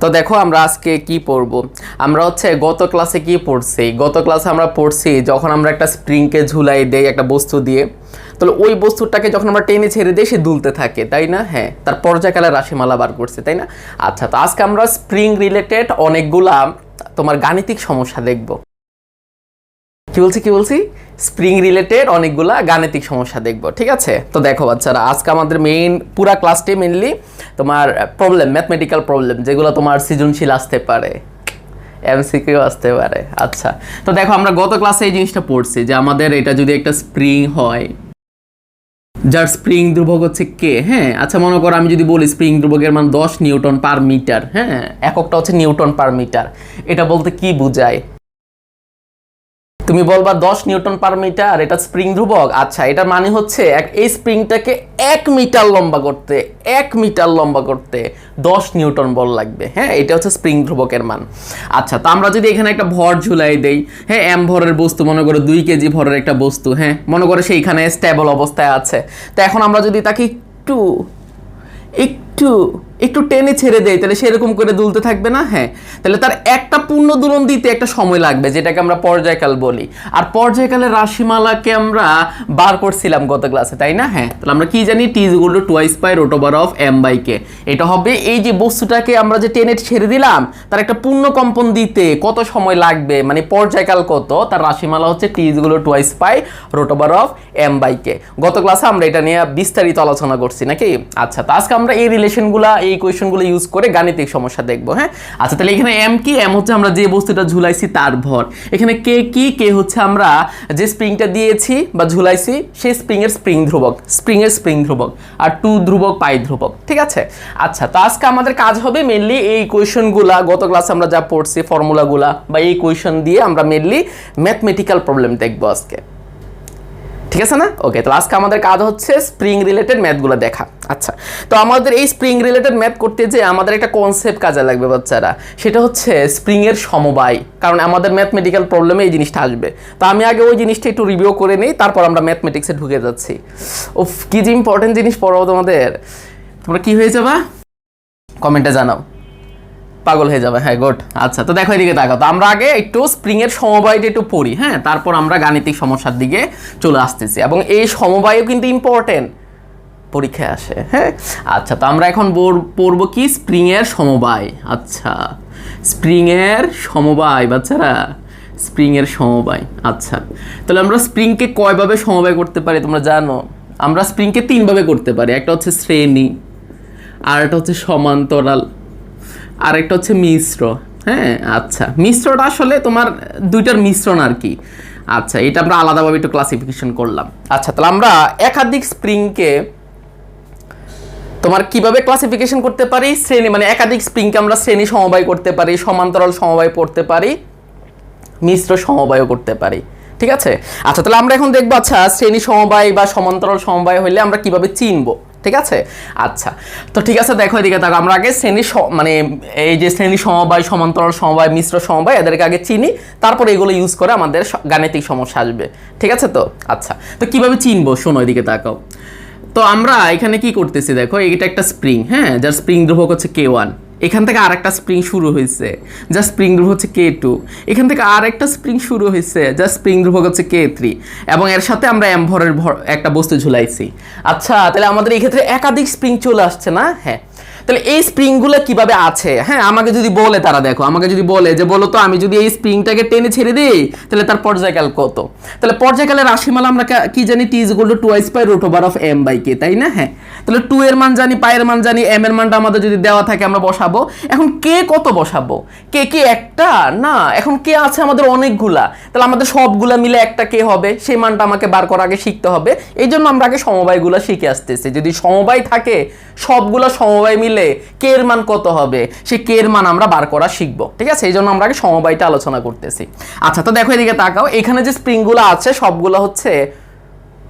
তো দেখো আমরা আজকে কি পড়ব। আমরা গত ক্লাসে কি পড়ছি, গত ক্লাসে আমরা পড়ছি যখন আমরা একটা স্প্রিংকে ঝুলাই দেই একটা বস্তু দিয়ে, তাহলে ওই বস্তুটাকে যখন আমরা টেনে ছেড়ে দিই সে দুলতে থাকে, তাই না? হ্যাঁ, তার পর্যায়কালের রাশিমালা বার করছে, তাই না? আচ্ছা, তো আজকে আমরা স্প্রিং রিলেটেড অনেকগুলা তোমার গাণিতিক সমস্যা দেখব। কি বলছি স্প্রিং রিলেটেড অনেকগুলা গাণিতিক সমস্যা দেখব, ঠিক আছে? তো দেখো বাচ্চারা, আজকে আমাদের মেইন পুরা ক্লাসটি মেইনলি তোমার প্রবলেম, ম্যাথমেটিক্যাল প্রবলেম, যেগুলো তোমার সৃজনশীল আসতে পারে, এমসিকিউ আসতে পারে। আচ্ছা, তো দেখো আমরা গত ক্লাসে এই জিনিসটা পড়ছি যে আমাদের এটা যদি একটা স্প্রিং হয় যার স্প্রিং ধ্রুবক হচ্ছে কে। হ্যাঁ, আচ্ছা মনে করো আমি যদি বলি স্প্রিং ধ্রুবকের মান 10 নিউটন পার মিটার, হ্যাঁ, এককটা হচ্ছে নিউটন পার মিটার, এটা বলতে কি বোঝায়? তুমি বলবা 10 নিউটন পার মিটার, এটা স্প্রিং ধ্রুবক। আচ্ছা, এটার মানে হচ্ছে এই স্প্রিংটাকে 1 মিটার লম্বা করতে 10 নিউটন বল লাগবে। হ্যাঁ, এটা হচ্ছে স্প্রিং ধ্রুবকের মান। আচ্ছা, তো আমরা যদি এখানে একটা ভর ঝুলাই দেই, হ্যাঁ, এম ভরের বস্তু, মনে করো 2 কেজি ভরের একটা বস্তু, হ্যাঁ, মনে করো সেইখানে স্টেবল অবস্থায় আছে। তো এখন আমরা যদি তাকে একটু একটু টেনে ছেড়ে দেয়, তাহলে সেরকম করে দুলতে থাকবে না? হ্যাঁ, তাহলে তার একটা পূর্ণ দুলন দিতে একটা সময় লাগবে, যেটাকে আমরা পর্যায়কাল বলি। আর পর্যায়কালের রাশিমালাকে আমরা বার করছিলাম গত ক্লাসে, তাই না? হ্যাঁ, তাহলে আমরা কি জানি, T is equal to twice pi root over of M by K. এটা হবে এই যে বস্তুটাকে আমরা যে টেনে ছেড়ে দিলাম, তার একটা পূর্ণ কম্পন দিতে কত সময় লাগবে, মানে পর্যায়কাল কত, তার রাশিমালা হচ্ছে T is equal to twice pi root over of M by K. গত ক্লাসে আমরা এটা নিয়ে বিস্তারিত আলোচনা করছি নাকি? আচ্ছা, তো আজকে আমরা এই রিলেশনগুলা, এই ইকুয়েশনগুলো ইউজ করে গাণিতিক সমস্যা দেখবো। হ্যাঁ, আচ্ছা, তাহলে এখানে এম কি? এম হচ্ছে আমরা যে বস্তুটা ঝুলাইছি তার ভর। এখানে কে কি? কে হচ্ছে আমরা যে স্প্রিংটা দিয়েছি বা ঝুলাইছি সেই স্প্রিংয়ের স্প্রিং ধ্রুবক, আর টু ধ্রুবক, পাই ধ্রুবক, ঠিক আছে? আচ্ছা, তো আজকে আমাদের কাজ হবে মেনলি এই ইকুয়েশনগুলা, গত ক্লাসে আমরা যা পড়ছি ফর্মুলাগুলা বা এই ইকুয়েশন দিয়ে আমরা মেনলি ম্যাথমেটিক্যাল প্রবলেম দেখবো আজকে, ঠিক আছে না? ওকে, তো আজকে আমাদের কাজ হচ্ছে স্প্রিং রিলেটেড ম্যাথগুলো দেখা। আচ্ছা, তো আমাদের এই স্প্রিং রিলেটেড ম্যাথ করতে যে আমাদের একটা কনসেপ্ট কাজে লাগবে বাচ্চারা, সেটা হচ্ছে স্প্রিং এর সমবায়। কারণ আমাদের ম্যাথমেটিক্যাল প্রবলেমে এই জিনিসটা আসবে। তো আমি আগে ওই জিনিসটা একটু রিভিউ করে নিই, তারপর আমরা ম্যাথমেটিক্সে ঢুকে যাচ্ছি। উফ, কি যে ইম্পর্টেন্ট জিনিস পড়াবো তোমাদের, তোমরা কি হয়ে যাবা কমেন্টে জানাও, পাগল হয়ে যাবে। হ্যাঁ, গুড। আচ্ছা, তো দেখো এদিকে তাকাও। তো আমরা আগে একটু স্প্রিং এর সমবায়টা একটু পড়ি, হ্যাঁ, তারপর আমরা গাণিতিক সমস্যার দিকে চলে আসতেছি। এবং এই সমবায়ও কিন্তু ইম্পর্টেন্ট, পরীক্ষায় আসে। হ্যাঁ, আচ্ছা, তো আমরা এখন পড়বো কি? স্প্রিং এর সমবায়। আচ্ছা, স্প্রিং এর সমবায় বাচ্চারা, স্প্রিং এর সমবায়। আচ্ছা, তাহলে আমরা স্প্রিংকে কয়ভাবে সমবায় করতে পারি তোমরা জানো? আমরা স্প্রিংকে 3 ভাবে করতে পারি। একটা হচ্ছে শ্রেণী, আর একটা হচ্ছে সমান্তরাল, আর একটা হচ্ছে মিশ্র। হ্যাঁ, আচ্ছা, মিশ্রটা আসলে তোমার দুইটার মিশ্রণ আর কি। আচ্ছা, এটা আমরা আলাদাভাবে একটু ক্লাসিফিকেশন করলাম। আচ্ছা, তাহলে আমরা একাধিক স্প্রিংকে তোমার কিভাবে ক্লাসিফিকেশন করতে পারি? শ্রেণী, মানে একাধিক স্প্রিংকে আমরা শ্রেণী সমবায় করতে পারি, সমান্তরাল সমবায় করতে পারি, মিশ্র সমবায়ও করতে পারি, ঠিক আছে? আচ্ছা, তাহলে আমরা এখন দেখবো, আচ্ছা, শ্রেণী সমবায় বা সমান্তরাল সমবায় হলে আমরা কিভাবে চিনবো, ঠিক আছে? আচ্ছা, তো ঠিক আছে, দেখো এদিকে দেখো, আমরা আগে শ্রেণী মানে এই যে শ্রেণী সমবায়, সমান্তরাল সমবায়, মিশ্র সমবায়, এদেরকে আগে চিনি, তারপর এগুলো ইউজ করে আমাদের গাণিতিক সমস্যা আসবে, ঠিক আছে? তো আচ্ছা, তো কিভাবে চিনবো শোনো, এদিকে তাকাও। তো আমরা এখানে কি করতেছি দেখো, এটা একটা স্প্রিং, হ্যাঁ, যার স্প্রিং ধ্রুবক হচ্ছে K1। এখান থেকে আরেকটা স্প্রিং শুরু হয়েছে যার স্প্রিং ধ্রুবক হচ্ছে K2। এখান থেকে আরেকটা স্প্রিং শুরু হয়েছে যার স্প্রিং ধ্রুবক হচ্ছে K3, এবং এর সাথে আমরা এম ভরের একটা বস্তু ঝুলাইছি। আচ্ছা, তাহলে আমাদের এই ক্ষেত্রে একাধিক স্প্রিং চলে আসছে না? হ্যাঁ, তাহলে এই স্প্রিংগুলো কিভাবে আছে? হ্যাঁ, আমাকে যদি বলে, তারা দেখো আমাকে যদি বলে যে বলো তো আমি যদি এই স্প্রিংটাকে টেনে ছেড়ে দিই, তাহলে তার পর্যায়কাল কত? তাহলে পর্যায়কালের রাশিমালা আমরা কি জানি, T is equal to twice pi root over of M by K, তাই না? হ্যাঁ, তাহলে 2 এর মান জানি, পাই এর মান জানি, এম এর মানটা আমাদের যদি দেওয়া থাকে আমরা বসাবো। এখন কে কত বসাবো? কে কি একটা না, এখন কে আছে আমাদের অনেকগুলা, তাহলে আমাদের সবগুলা মিলে একটা কে হবে, সেই মানটা আমাকে বার করার আগে শিখতে হবে। এই জন্য আমরা আগে সমবায়গুলো শিখে আসতেছি। যদি সমবায় থাকে, সবগুলো সমবায় মিলে কে এর মান কত হবে, সেই কে এর মান আমরা বার করা শিখবো, ঠিক আছে? এই জন্য আমরা আগে সমবায়টা আলোচনা করতেছি। আচ্ছা, তো দেখো এদিকে তাকাও, এখানে যে স্প্রিংগুলো আছে সবগুলো হচ্ছে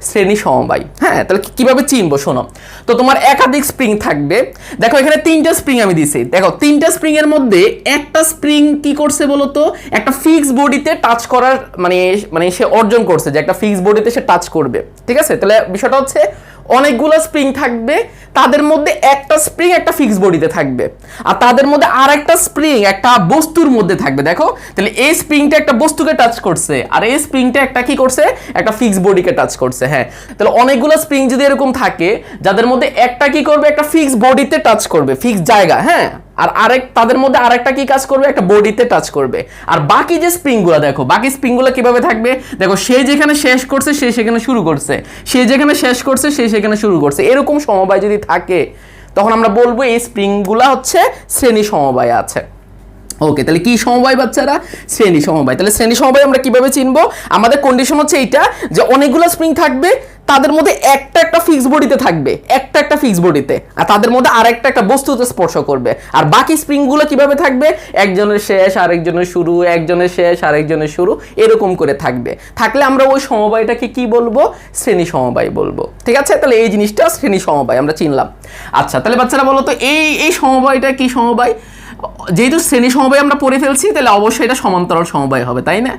শ্রেণী সমবায়। হ্যাঁ, তাহলে কিভাবে চিনবো শোনো। তো তোমার একাধিক স্প্রিং থাকবে। দেখো এখানে 3টা স্প্রিং আমি দিছি। দেখো 3টা স্প্রিং এর মধ্যে একটা স্প্রিং কি করছে বলতো, একটা ফিক্স বডিতে টাচ করার মানে সে অর্জন করছে যে একটা ফিক্স বডিতে সে টাচ করবে, ঠিক আছে? তাহলে বিষয়টা হচ্ছে অনেকগুলো স্প্রিং থাকবে, তাদের মধ্যে একটা স্প্রিং একটা ফিক্সড বডিতে থাকবে, আর তাদের মধ্যে আর একটা স্প্রিং একটা বস্তুর মধ্যে থাকবে। দেখো তাহলে এই স্প্রিংটা একটা বস্তুকে টাচ করছে, আর এই স্প্রিংটা একটা কি করছে, একটা ফিক্সড বডিকে টাচ করছে। হ্যাঁ, তাহলে অনেকগুলো স্প্রিং যদি এরকম থাকে যাদের মধ্যে একটা কি করবে, একটা ফিক্সড বডিতে টাচ করবে, ফিক্সড জায়গা। হ্যাঁ, আর তাদের মধ্যে আরেকটা কি কাজ করবে, একটা বডিতে টাচ করবে। আর বাকি যে স্প্রিংগুলো দেখো, বাকি স্প্রিংগুলো কিভাবে থাকবে, দেখো সে যেখানে শেষ করছে সে সেখানে শুরু করছে, সে যেখানে শেষ করছে সে সেখানে শুরু করছে, এরকম সমবায় যদি থাকে তখন আমরা বলবো এই স্প্রিংগুলো হচ্ছে শ্রেণী সমবায় আছে। ওকে, তাহলে কি সমবায় বাচ্চারা, শ্রেণী সমবায়। তাহলে শ্রেণী সমবায় আমরা কিভাবে চিনবো, আমাদের কন্ডিশন হচ্ছে এইটা যে অনেকগুলো স্প্রিং থাকবে, তাদের মধ্যে একটা ফিক্সড বডিতে থাকবে, একটা ফিক্সড বডিতে, আর তাদের মধ্যে আরেকটা বস্তুতে স্পর্শ করবে। আর বাকি স্প্রিংগুলো কিভাবে থাকবে, একজনের শেষ আরেকজনের শুরু, একজনের শেষ আরেকজনের শুরু, এরকম করে থাকবে। থাকলে আমরা ওই সমবায়টাকে কি বলবো, শ্রেণী সমবায় বলবো। ঠিক আছে, তাহলে এই জিনিসটা শ্রেণী সমবায় আমরা চিনলাম। আচ্ছা, তাহলে বাচ্চারা বলো তো এই সমবায়টা কি সমবায়? যেহেতু শ্রেণী সমবায় আমরা পড়ে ফেলছি, তাহলে অবশ্যই এটা সমান্তরাল সমবায় হবে, তাই না?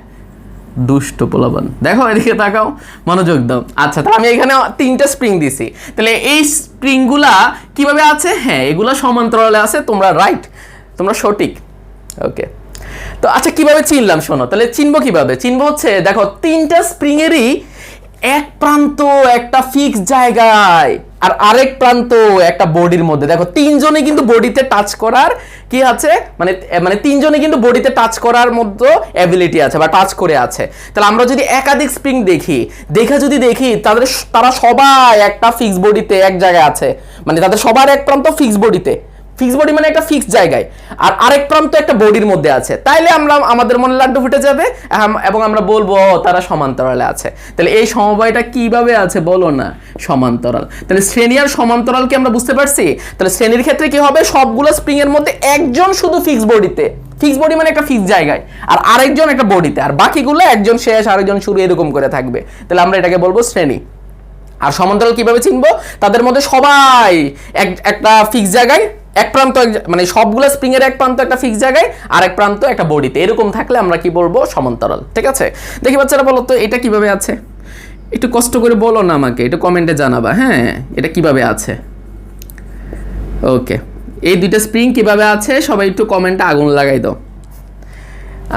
দুষ্ট পোলাপান, দেখো এদিকে তাকাও, মনোযোগ দাও। আচ্ছা, তাহলে আমি এখানে 3টা স্প্রিং দিছি, তাহলে এই স্প্রিংগুলা কিভাবে আছে, হ্যাঁ এগুলা সমান্তরালে আছে, তোমরা রাইট, তোমরা সঠিক। ওকে, তো আচ্ছা কিভাবে চিনলাম শোনো, তাহলে চিনবো কিভাবে, চিনবো হচ্ছে দেখো 3টা স্প্রিং এরই এক প্রান্ত একটা ফিক্স জায়গায় আর আরেক প্রান্ত একটা বডির মধ্যে। দেখো তিনজনে কিন্তু বডিতে টাচ করার কি আছে, মানে তিনজনে কিন্তু বডিতে টাচ করার মধ্যে অ্যাবিলিটি আছে বা টাচ করে আছে। তাহলে আমরা যদি একাধিক স্প্রিং দেখি তারা সবাই একটা ফিক্স বডিতে এক জায়গায় আছে, মানে তাদের সবার এক প্রান্ত ফিক্স বডিতে, ফিক্স বডি মানে একটা ফিক্স জায়গায়, আর আরেক প্রান্ত একটা বডির মধ্যে আছে, তাইলে আমাদের মনে লাড্ডু ফুটে যাবে এবং আমরা বলবো তারা সমান্তরালে আছে। তাহলে এই সমবায়টা কিভাবে আছে বলো না, সমান্তরাল। তাহলে শ্রেণী আর সমান্তরালকে আমরা বুঝতে পারছি। তাহলে শ্রেণীর ক্ষেত্রে কি হবে, সবগুলো স্প্রিং এর মধ্যে একজন শুধু ফিক্স বডিতে, ফিক্স বডি মানে একটা ফিক্স জায়গায়, আর আরেকজন একটা বডিতে, আর বাকিগুলো একজন শেষ আরেকজন শুরু, এরকম করে থাকবে। তাহলে আমরা এটাকে বলবো শ্রেণী। আর সমান্তরাল কিভাবে চিনবো, তাদের মধ্যে সবাই একটা ফিক্স জায়গায়, এক প্রান্ত মানে সবগুলো স্প্রিং এর এক প্রান্ত একটা ফিক্স জায়গায় আর এক প্রান্ত একটা বডিতে, এরকম থাকলে আমরা কি বলবো, সমান্তরাল। ঠিক আছে, দেখি বাচ্চারা বলো তো এটা কিভাবে আছে, একটু কষ্ট করে বলো না আমাকে, একটু কমেন্টে জানাবা। হ্যাঁ, এটা কিভাবে আছে। ওকে, এই দুইটা স্প্রিং কিভাবে আছে সবাই একটু কমেন্টে আগুন লাগাই দাও।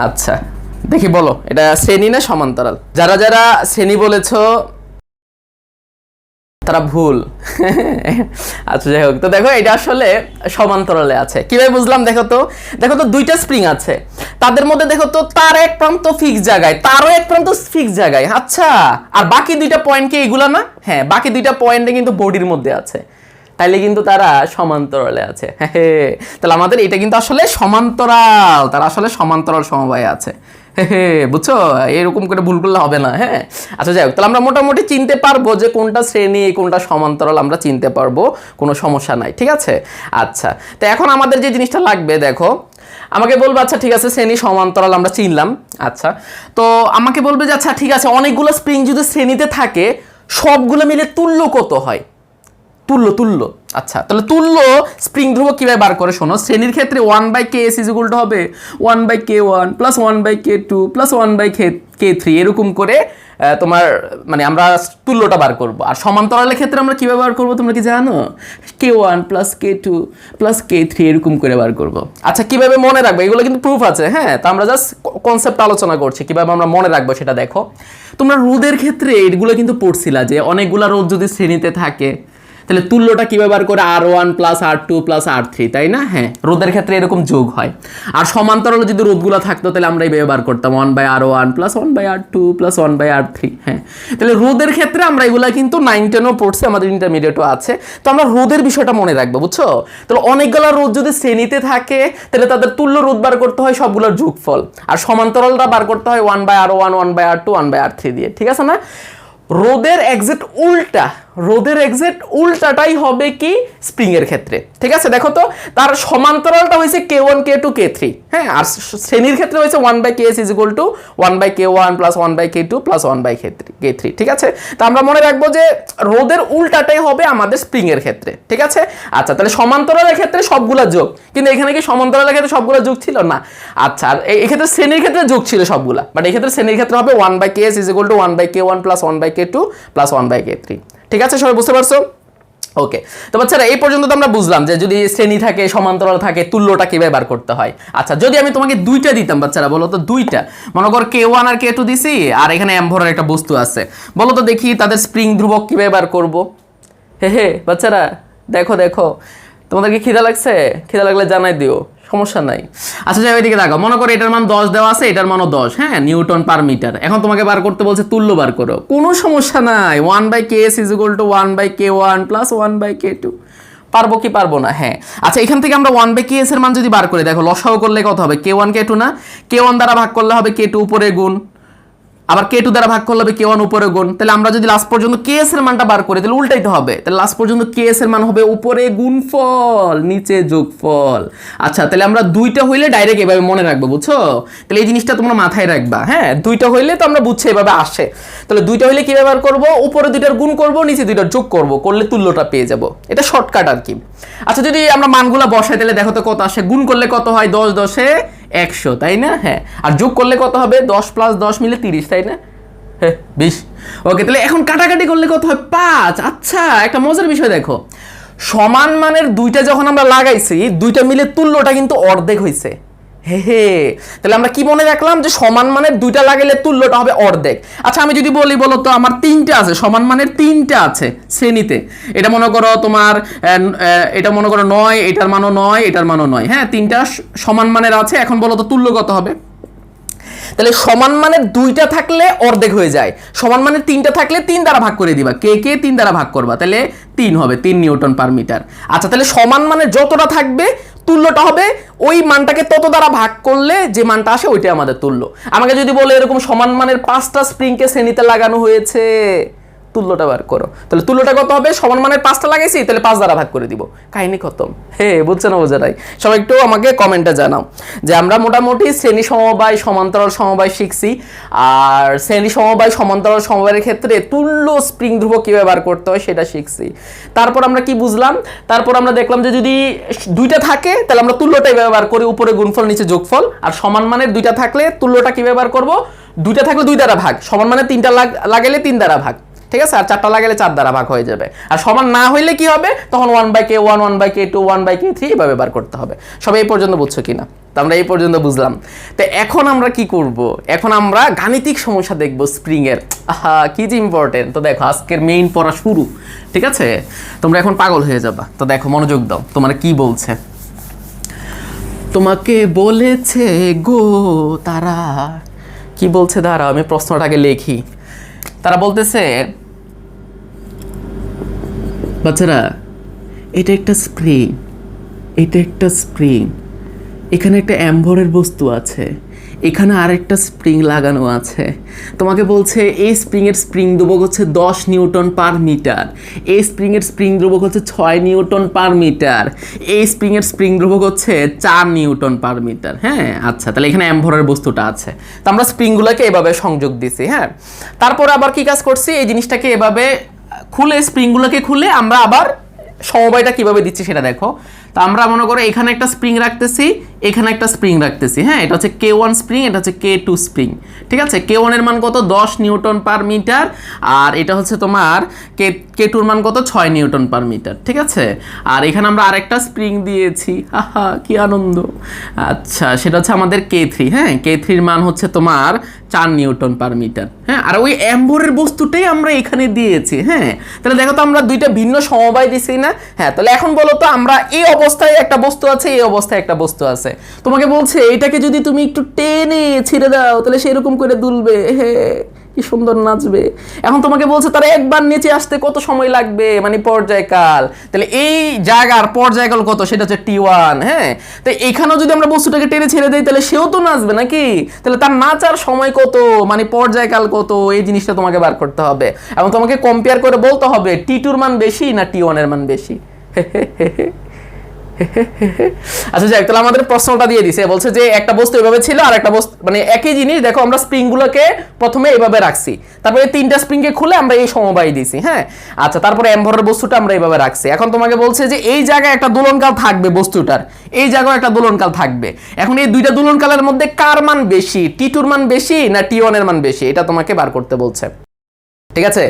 আচ্ছা, দেখি বলো এটা শ্রেণী না সমান্তরাল। যারা যারা শ্রেণী বলেছো তারা ভুল। আচ্ছা যাই হোক, তো দেখো এটা আসলে সমান্তরালে আছে। কিভাবে বুঝলাম, দেখো তো দুইটা স্প্রিং আছে, তাদের মধ্যে দেখো তো তার এক প্রান্ত ফিক্স জায়গায়, তারও এক প্রান্ত ফিক্স জায়গায়। আচ্ছা, আর বাকি দুইটা পয়েন্ট কি এগুলা না? হ্যাঁ, বাকি দুইটা পয়েন্টে কিন্তু বডির মধ্যে আছে, তাইলে কিন্তু তারা সমান্তরালে আছে। হ্যাঁ, তাহলে আমাদের এটা কিন্তু আসলে সমান্তরাল, তারা আসলে সমান্তরাল সমবায়ে আছে। বুঝছো, এরকম করে ভুল করলে হবে না। হ্যাঁ, আচ্ছা যাই হোক, তাহলে আমরা মোটামুটি চিনতে পারবো যে কোনটা শ্রেণী কোনটা সমান্তরাল, আমরা চিনতে পারবো, কোনো সমস্যা নাই। ঠিক আছে, আচ্ছা তো এখন আমাদের যে জিনিসটা লাগবে, দেখো আমাকে বলবে আচ্ছা ঠিক আছে শ্রেণী সমান্তরাল আমরা চিনলাম। আচ্ছা, তো আমাকে বলবে যে আচ্ছা ঠিক আছে অনেকগুলো স্প্রিং যদি শ্রেণীতে থাকে সবগুলো মিলে তুল্য কত হয়, তুল্য। আচ্ছা, তাহলে তুল্য স্প্রিং ধ্রুবক কিভাবে বার করে শোনো। শ্রেণীর ক্ষেত্রে 1/ks = হবে 1/k1 + 1/k2 + 1/k3, এরকম করে তোমার মানে আমরা তুল্যটা বার করব। আর সমান্তরালের ক্ষেত্রে আমরা কিভাবে বার করব তোমরা কি জানো, k1 + k2 + k3 এরকম করে বার করব। আচ্ছা, কিভাবে মনে রাখবো, এগুলো কিন্তু প্রুফ আছে। হ্যাঁ, তো আমরা জাস্ট কনসেপ্ট আলোচনা করছি, কিভাবে আমরা মনে রাখবো সেটা দেখো। তোমরা রোধের ক্ষেত্রে এগুলো কিন্তু পড়ছিলা যে অনেকগুলা রোধ যদি শ্রেণীতে থাকে তাহলে তুল্যটা কিভাবে বার করে, R1 + R2 + R3, তাই না? হ্যাঁ, রোধের ক্ষেত্রে এরকম যোগ হয়। আর সমান্তরালে যদি রোধগুলো থাকতো তাহলে আমরা এইভাবে বার করতাম 1/R1 + 1/R2 + 1/R3। হ্যাঁ, তাহলে রোধের ক্ষেত্রে আমরা এগুলা কিন্তু 9-10ও পড়ছি, আমাদের ইন্টারমিডিয়েটও আছে। তো আমরা রোধের বিষয়টা মনে রাখবো, বুঝছো? তাহলে অনেকগুলো রোধ যদি শ্রেণীতে থাকে তাহলে তাদের তুল্য রোধ বার করতে হয় সবগুলোর যোগফল, আর সমান্তরালটা বার করতে হয় 1/R1 1/R2 1/R3 দিয়ে। ঠিক আছে না? রোধের এক্সাক্ট উল্টাটাই হবে কি স্প্রিং এর ক্ষেত্রে। ঠিক আছে, দেখো তো তার সমান্তরালটা হয়েছে k1 k2 k3। হ্যাঁ, আর শ্রেণীর ক্ষেত্রে হয়েছে 1/ks = 1/k1 + 1/k2 + 1/k3। ঠিক আছে, তা আমরা মনে রাখবো যে রোধের উল্টাটাই হবে আমাদের স্প্রিং এর ক্ষেত্রে। ঠিক আছে, আচ্ছা তাহলে সমান্তরালের ক্ষেত্রে সবগুলা যোগ, কিন্তু এখানে কি সমান্তরালের ক্ষেত্রে সবগুলা যোগ ছিল না? আচ্ছা, আর এই ক্ষেত্রে শ্রেণীর ক্ষেত্রে যোগ ছিল সবগুলা, বাট এই ক্ষেত্রে শ্রেণীর ক্ষেত্রে হবে 1/ks = 1/k1 + 1/k2 + 1/k3। ঠিক আছে, সবাই বুঝতে পারছো? ওকে, তো বাচ্চারা এই পর্যন্ত তো আমরা বুঝলাম যে যদি শ্রেণী থাকে, সমান্তরাল থাকে, তুল্যটা কিভাবে বার করতে হয়। আচ্ছা, যদি আমি তোমাকে দুইটা দিতাম বাচ্চারা, বলো তো দুইটা, মনে করো K1 আর K2 দিছি, আর এখানে অ্যাম্বরের একটা বস্তু আছে, বলো তো দেখি তাদের স্প্রিং ধ্রুবক কিভাবে বার করব? হে বাচ্চারা, দেখো দেখো, তোমাদেরকে খিদা লাগছে? খিদা লাগলে জানাই দিও, সমস্যা নাই। আচ্ছা যাই, ওইদিকে দেখো, মনে করো এটার মান 10 দেওয়া আছে, এটার মানও 10, হ্যাঁ, নিউটন পার মিটার। এখন তোমাকে বার করতে বলছে তুল্য বার করো, কোনো সমস্যা নাই, 1/ks = 1/k1 + 1/k2। পারবো কি পারবো না? হ্যাঁ। আচ্ছা, এখান থেকে আমরা 1/ks এর মান যদি বার করে দেখো, লসাগু করলে কত হবে? K1 K2 না, K1 দ্বারা ভাগ করলে হবে K2 উপরে গুণ, আবার K2 দ্বারা ভাগ করলে হবে K1 উপরে গুণ। তাহলে আমরা যদি লাস্ট পর্যন্ত ks এর মানটা বার করি, তাহলে উল্টাইতে হবে, তাহলে লাস্ট পর্যন্ত ks এর মান হবে উপরে গুণফল, নিচে যোগফল। আচ্ছা, তাহলে আমরা দুইটা হইলে ডাইরেক্ট এভাবে মনে রাখবো, বুঝছো? তাহলে এই জিনিসটা তোমরা মাথায় রাখবা, হ্যাঁ, দুইটা হইলে তো আমরা বুঝছি এভাবে আসে। তাহলে দুইটা হইলে কিভাবে বার করব? উপরে দুইটার গুণ করব, নিচে দুইটার যোগ করব, করলে তুল্যটা পেয়ে যাব। এটা শর্টকাট আর কি। আচ্ছা, যদি আমরা মানগুলা বসাই, তাহলে দেখো তো কত আসে। গুণ করলে কত হয়? 10 10 এ 100, তাই না? হ্যাঁ। আর যোগ করলে কত হবে? 10 + 10 মিলে 30, তাই না? 20। ওকে, তাহলে এখন কাটাকাটি করলে কত হয়? 5। আচ্ছা, একটা মজার বিষয় দেখো, সমান মানের দুইটা যখন আমরা লাগাইছি, দুইটা মিলে তুল্যটা কিন্তু অর্ধেক হইছে। তাহলে আমরা কি মনে রাখলাম? যে সমান মানের দুইটা লাগাইলে তুল্যটা হবে অর্ধেক। আচ্ছা, আমি যদি বলি, বলো তো, আমার তিনটা আছে, সমান মানের তিনটা আছে শ্রেণীতে, এটা মনে করো তোমার, এটা মনে করো 9, এটার মানও 9, এটার মানও 9, হ্যাঁ, তিনটা সমান মানের আছে। এখন বলো তো তুল্য কত হবে? তাহলে সমান মানের দুইটা থাকলে অর্ধেক হয়ে যায়, সমান মানের তিনটা থাকলে 3 দ্বারা ভাগ করে দিবা, কে 3 দ্বারা ভাগ করবা, তাহলে 3 হবে, 3 নিউটন পার মিটার। আচ্ছা, তাহলে সমান মানের যতটা থাকবে তুল্যটা হবে ওই মানটাকে তত দ্বারা ভাগ করলে যে মানটা আসে ওইটাই আমাদের তুল্য। আমাকে যদি বলে এরকম সমান মানের 5টা স্প্রিংকে শ্রেণীতে লাগানো হয়েছে, তুল্যটা বার করো, তাহলে তুল্যটা কত হবে? সমান মানের 5টা লাগাইছি, তাহলে 5 দ্বারা ভাগ করে দিব, কাহিনী খতম। বুঝছো না বোঝা নাই? সবাই একটু আমাকে কমেন্টে জানাও যে আমরা মোটামুটি শ্রেণী সমবায়, সমান্তরাল সমবায় শিখছি, আর শ্রেণী সমবায়, সমান্তরাল সমবায়ের ক্ষেত্রে তুল্য স্প্রিং ধ্রুবক কিভাবে বার করতে হয় সেটা শিখছি। তারপর আমরা কি বুঝলাম? তারপর আমরা দেখলাম যে যদি দুইটা থাকে তাহলে আমরা তুল্যটা এভাবে বার করি, উপরে গুণফল, নিচে যোগফল। আর সমান মানের দুইটা থাকলে তুল্যটা কিভাবে বার করব? দুইটা থাকলে 2 দ্বারা ভাগ, সমান মানে 3টা লাগাইলে 3 দ্বারা ভাগ, ঠিক আছে? আর 4টা লাগালে 4 দ্বারা ভাগ হয়ে যাবে। আর সমান না হইলে কি হবে? তখন 1/k1, 1/k2, 1/k3 এভাবে বার করতে হবে। সবাই এই পর্যন্ত বুঝছো কিনা? তো আমরা এই পর্যন্ত বুঝলাম। তো এখন আমরা কি করব? এখন আমরা গাণিতিক সমস্যা দেখব স্প্রিং এর। কি যে ইম্পর্টেন্ট। তো দেখো, আজকের মেইন পড়া শুরু, ঠিক আছে? তোমরা এখন পাগল হয়ে যাবা। তো দেখো, মনোযোগ দাও, তোমার কি বলছে। তোমাকে বলেছে গো তারা, কি বলছে দাঁড়াও, আমি প্রশ্নটাকে লিখি। তারা বলতেছে, বাচ্চারা, এটা একটা স্প্রিং, এটা একটা স্প্রিং, এখানে একটা অ্যাম্বরের বস্তু আছে, এখানে আরেকটা স্প্রিং লাগানো আছে। তোমাকে বলছে এই স্প্রিংয়ের স্প্রিং ধ্রুবক হচ্ছে 10 নিউটন পার মিটার, এই স্প্রিংয়ের স্প্রিং ধ্রুবক হচ্ছে 6 নিউটন পার মিটার, এই স্প্রিংয়ের স্প্রিং ধ্রুবক হচ্ছে 4 নিউটন পার মিটার। হ্যাঁ, আচ্ছা, তাহলে এখানে অ্যাম্বরের বস্তুটা আছে, তো আমরা স্প্রিংগুলোকে এভাবে সংযোগ দিছি। হ্যাঁ, তারপর আবার কি কাজ করছি? এই জিনিসটাকে এভাবে খুলে, স্প্রিংগুলোকে খুলে আমরা আবার সমবায়টা কিভাবে দিচ্ছি সেটা দেখো। তো আমরা মনে করো এখানে একটা স্প্রিং রাখতেছি, এখানে একটা স্প্রিং রাখতেছি। হ্যাঁ, এটা হচ্ছে K1 স্প্রিং, এটা হচ্ছে K2 স্প্রিং, ঠিক আছে? K1 এর মান কত? 10 নিউটন পার মিটার, আর এটা হচ্ছে তোমার K2 এর মান কত? 6 নিউটন পার মিটার, ঠিক আছে? আর এখানে আমরা আরেকটা স্প্রিং দিয়েছি, কি আনন্দ। আচ্ছা, সেটা হচ্ছে আমাদের K3। হ্যাঁ, K3 এর মান হচ্ছে তোমার 4 নিউটন পার মিটার। হ্যাঁ, আর ওই অ্যাম্বরের বস্তুটাই আমরা এখানে দিয়েছি। হ্যাঁ, তাহলে দেখো তো আমরা দুইটা ভিন্ন সমবায় দিছি না? হ্যাঁ, তাহলে এখন বলো তো, আমরা এই অবস্থায় একটা বস্তু আছে, এই অবস্থায় একটা বস্তু আছে। তোমাকে বলছে এটাকে যদি তুমি একটু টেনে ছেড়ে দাও তাহলে সেরকম করে দুলবে, কি সুন্দর নাচবে। এখন তোমাকে বলছে তারা একবার নিচে আসতে কত সময় লাগবে, মানে পর্যায়কাল। তাহলে এই জায়গার পর্যায়কাল কত? সেটা হচ্ছে T1। হ্যাঁ, তো এখানেও যদি আমরা বস্তুটাকে টেনে ছেড়ে দিই তাহলে সেও তো নাচবে নাকি? তাহলে তার নাচার সময় কত, মানে পর্যায়কাল কত, এই জিনিসটা তোমাকে বার করতে হবে এবং তোমাকে কম্পেয়ার করে বলতে হবে T2 এর মান বেশি না T1 এর মান বেশি। আচ্ছা, যাক, তাহলে আমাদের প্রশ্নটা দিয়ে দিছে, বলছে যে একটা বস্তু এভাবে ছিল আর একটা বস্তু, মানে একই জিনিস। দেখো, আমরা স্প্রিংগুলোকে প্রথমে এভাবে রাখছি, তারপরে 3টা স্প্রিংকে খুলে আমরা এই সমবায় দিছি। হ্যাঁ, আচ্ছা, তারপরে অ্যাম্বরের বস্তুটা আমরা এইভাবে রাখছি। এখন তোমাকে বলছে যে এই জায়গায় একটা দোলনকাল থাকবে বস্তুটার, এই জায়গায় একটা দোলনকাল থাকবে। এখন এই দুইটা দোলনকালের মধ্যে কার মান বেশি, T2 এর মান বেশি না T1 এর মান বেশি, এটা তোমাকে বার করতে বলছে, ঠিক আছে?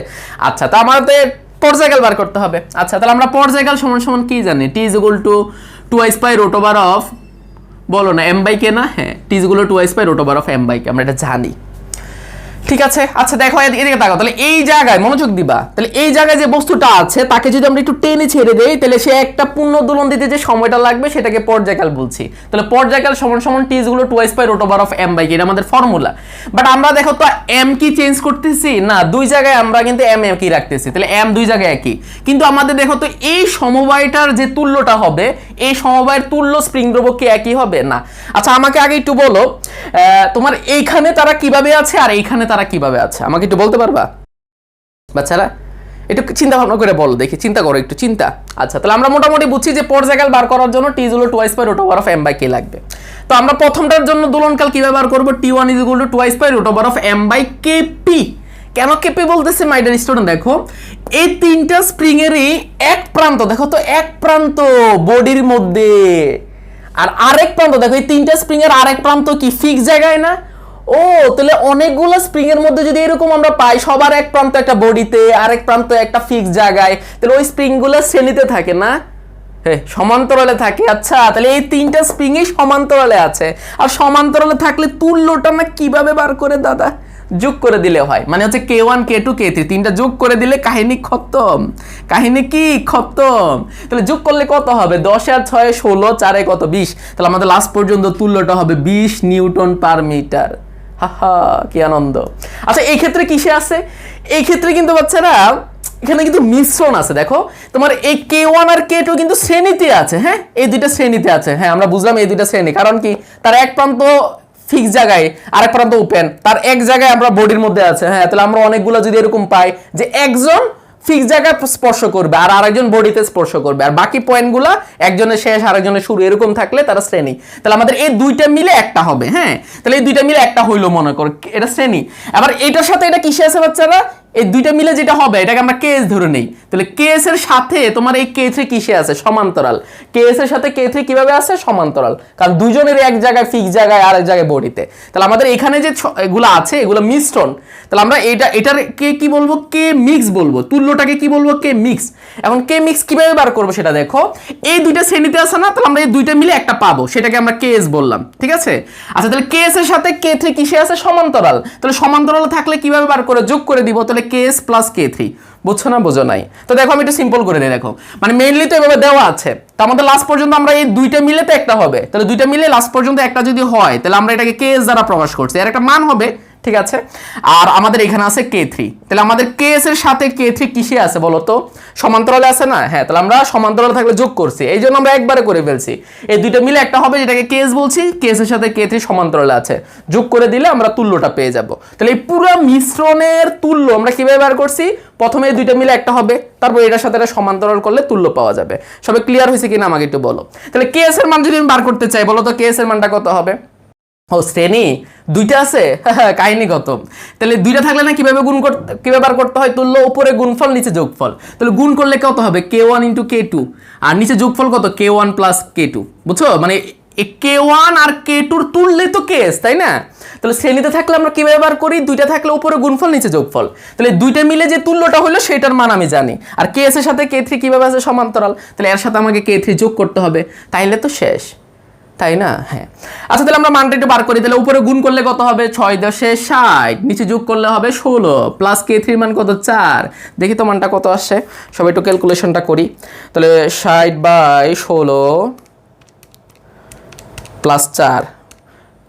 আচ্ছা, তা আমাদের পর্যায়কাল বার করতে হবে। আচ্ছা, তাহলে আমরা পর্যায়কাল সমান সমান কি জানি? টি ইজ ইকুয়াল টু 2/√অফ, বলো না, m/k না? হ্যাঁ, টি ইজ ইকুয়াল টু 2/√অফ m/k, আমরা এটা জানি। ঠিক আছে। আচ্ছা দেখো এদিকে তাকাও, তাহলে এই জায়গায় মনোযোগ দিবা। তাহলে এই জায়গায় যে বস্তুটা আছে তাকে যদি আমরা একটু টেনে ছেড়ে দেই, তাহলে সে একটা পূর্ণ দোলন দিতে যে সময়টা লাগবে সেটাকে পর্যায়কাল বলছি। তাহলে পর্যায়কাল সমান সমান টি ইজ ইকুয়াল টু 2/√অফ m/k, এটা আমাদের ফর্মুলা। বাট আমরা দেখো তো m কি চেঞ্জ করতেছি না, দুই জায়গায় আমরা কিন্তু m কি রাখতেছি, তাহলে m দুই জায়গায় একই। কিন্তু আমাদের দেখো তো এই সমবায়টার যে তুল্যটা হবে, এই সমবায়ের তুল্য স্প্রিং দ্রব্য কি একই হবে না? আচ্ছা আমাকে আগে একটু বলো, তোমার এইখানে তারা কিভাবে আছে আর এইখানে তারা কিভাবে আছে, আমাকে একটু বলতে পারবা বাচ্চারা? একটু চিন্তা ভাবনা করে বলো দেখি, চিন্তা করো একটু চিন্তা। আচ্ছা, তাহলে আমরা মোটামুটি বুঝছি যে পর্যায়কাল বার করার জন্য টি ইজ ইকুয়াল টু 2/√অফ m/k লাগবে। তো আমরা প্রথমটার জন্য দোলনকাল কিভাবে বার করব? t1 is equal two 2/√অফ m/kp। কেন কেপি বলতেছে মাই ডিয়ার স্টুডেন্ট? দেখো এই তিনটা স্প্রিং এরই এক প্রান্ত, দেখো তো এক প্রান্ত বডির মধ্যে, আর আরেক প্রান্ত দেখো এই তিনটা স্প্রিং এর আরেক প্রান্ত কি ফিক্স জায়গায় না? ও তাহলে অনেকগুলো স্প্রিং এর মধ্যে যদি এরকম আমরা পাই, সবার এক প্রান্ত একটা বডিতে, আরেক প্রান্ত একটা ফিক্স জায়গায়, তাহলে ওই স্প্রিং গুলো শ্রেণীতে থাকে না? হ্যাঁ, সমান্তরালে থাকে। আচ্ছা, তাহলে এই তিনটা স্প্রিং এই সমান্তরালে আছে, আর সমান্তরালে থাকলে তুল্যটা না কিভাবে বার করে দাদা? যোগ করে দিলে হয়, মানে হচ্ছে k1 k2 k3 তিনটা যোগ করে দিলে কাহিনী খতম। কাহিনী কি খতম? তাহলে যোগ করলে কত হবে? 10 আর 6 16, 4 কত 20, তাহলে আমাদের লাস্ট পর্যন্ত তুল্যটা হবে 20 নিউটন পার মিটার। হাহা, কি আনন্দ। আচ্ছা এই ক্ষেত্রে কিসে আছে? এই ক্ষেত্রে কিন্তু বাচ্চারা এখানে কিন্তু মিশ্রণ আছে। দেখো তোমার এই k1 আর k2 কিন্তু শ্রেণীতে আছে। হ্যাঁ, এই দুইটা শ্রেণীতে আছে। হ্যাঁ, আমরা বুঝলাম এই দুইটা শ্রেণী, কারণ কি তার এক প্রান্ত ফিক্স জায়গায়, আরেক প্রান্ত ওপেন, তার এক জায়গায় আমরা বডির মধ্যে আছে। হ্যাঁ, তাহলে আমরা অনেকগুলো যদি এরকম পাই যে একজন ফিক্স জায়গায় স্পর্শ করবে আর আরেকজন বডিতে স্পর্শ করবে, আর বাকি পয়েন্টগুলো একজনের শেষ আরেকজনের শুরু, এরকম থাকলে তারা শ্রেণী। তাহলে আমাদের এই দুইটা মিলে একটা হবে। হ্যাঁ, তাহলে এই দুইটা মিলে একটা হইলো মনে করো, এটা শ্রেণী। আবার এটার সাথে এটা কিসে আছে বাচ্চারা? এই দুইটা মিলে যেটা হবে এটাকে আমরা কেএস ধরে নেই। তাহলে কেএস এর সাথে তোমার এই k3 কিসে আছে? সমান্তরাল। কেএস এর সাথে k3 কিভাবে আছে? সমান্তরাল, কারণ দুইজনের এক জায়গায় ফিক্স জায়গায় আর এক জায়গায় বডিতে। তাহলে আমাদের এখানে যে এগুলো আছে এগুলো মিশ্রণ। তাহলে আমরা এটার কে কি বলবো? কে মিক্স বলবো। তুল্যটাকে কি বলবো? কে মিক্স। এখন কে মিক্স কিভাবে বার করবো সেটা দেখো, এই দুইটা শ্রেণীতে আছে না, তাহলে আমরা এই দুইটা মিলে একটা পাবো, সেটাকে আমরা কেএস বললাম। ঠিক আছে। আচ্ছা, তাহলে কেএস এর সাথে k3 কিসে আছে? সমান্তরাল। তাহলে সমান্তরাল থাকলে কিভাবে বার করে? যোগ করে দিব। তাহলে ks প্লাস k3, বুঝছো না? বোঝো নাই? তো দেখো আমি একটু সিম্পল করে দিই। দেখো মানে মেইনলি তো এভাবে দেওয়া আছে, তো আমাদের লাস্ট পর্যন্ত আমরা এই দুইটা মিলে তো একটা হবে, তাহলে দুইটা মিলে লাস্ট পর্যন্ত একটা যদি হয় তাহলে আমরা এটাকে ks দ্বারা প্রকাশ করছি, এর একটা মান হবে। ঠিক আছে। আর আমাদের এখানে আছে k3, তাহলে আমাদের ks এর সাথে k3 কিসে আছে বলো তো? সমান্তরালে আছে না? হ্যাঁ, তাহলে আমরা সমান্তরালে থাকলে যোগ করছি, এই জন্য আমরা একবারে করে ফেলছি। এই দুইটা মিলে একটা হবে যেটাকে ks বলছি, ks এর সাথে k3 সমান্তরালে আছে, যোগ করে দিলে আমরা তুল্যটা পেয়ে যাব। তাহলে এই পুরো মিশ্রণের তুল্য আমরা কিভাবে বার করছি? প্রথমে এই দুইটা মিলে একটা হবে, তারপর এটার সাথে এটা সমান্তরাল করলে তুল্য পাওয়া যাবে। সবাই ক্লিয়ার হয়েছে কিনা আমাকে একটু বলো। তাহলে ks এর মান যদি আমি বার করতে চাই, বলো তো ks এর মানটা কত হবে? ও শ্রেণী দুইটা আছে, কাহিনী কত। তাহলে দুইটা থাকলে না কিভাবে গুণ করতে, কিভাবে বার করতে হয়? তুল্য উপরে গুণফল নিচে যোগফল। তাহলে গুণ করলে কত হবে? k1 ইন্টু k2, আর নিচে যোগফল কত? k1 প্লাস k2, বুঝছো? মানে k1 আর k2 তুললে তো ks, তাই না? তাহলে শ্রেণীতে থাকলে আমরা কিভাবে বার করি? দুইটা থাকলে উপরে গুণফল নিচে যোগফল। তাহলে দুইটা মিলে যে তুল্যটা হলো সেটার মান আমি জানি, আর ks এর সাথে k3 কিভাবে আছে? সমান্তরাল। তাহলে এর সাথে আমাকে k3 যোগ করতে হবে, তাইলে তো শেষ, তাই না? হ্যাঁ। আচ্ছা, তাহলে আমরা মানটা একটু বার করি। তাহলে উপরে গুণ করলে কত হবে? 6 10 60, নিচে যোগ করলে হবে 16, প্লাস k3 মান কত? 4। দেখি তো মানটা কত আসে, সবাই একটু ক্যালকুলেশনটা করি। তাহলে 60/16 প্লাস 4,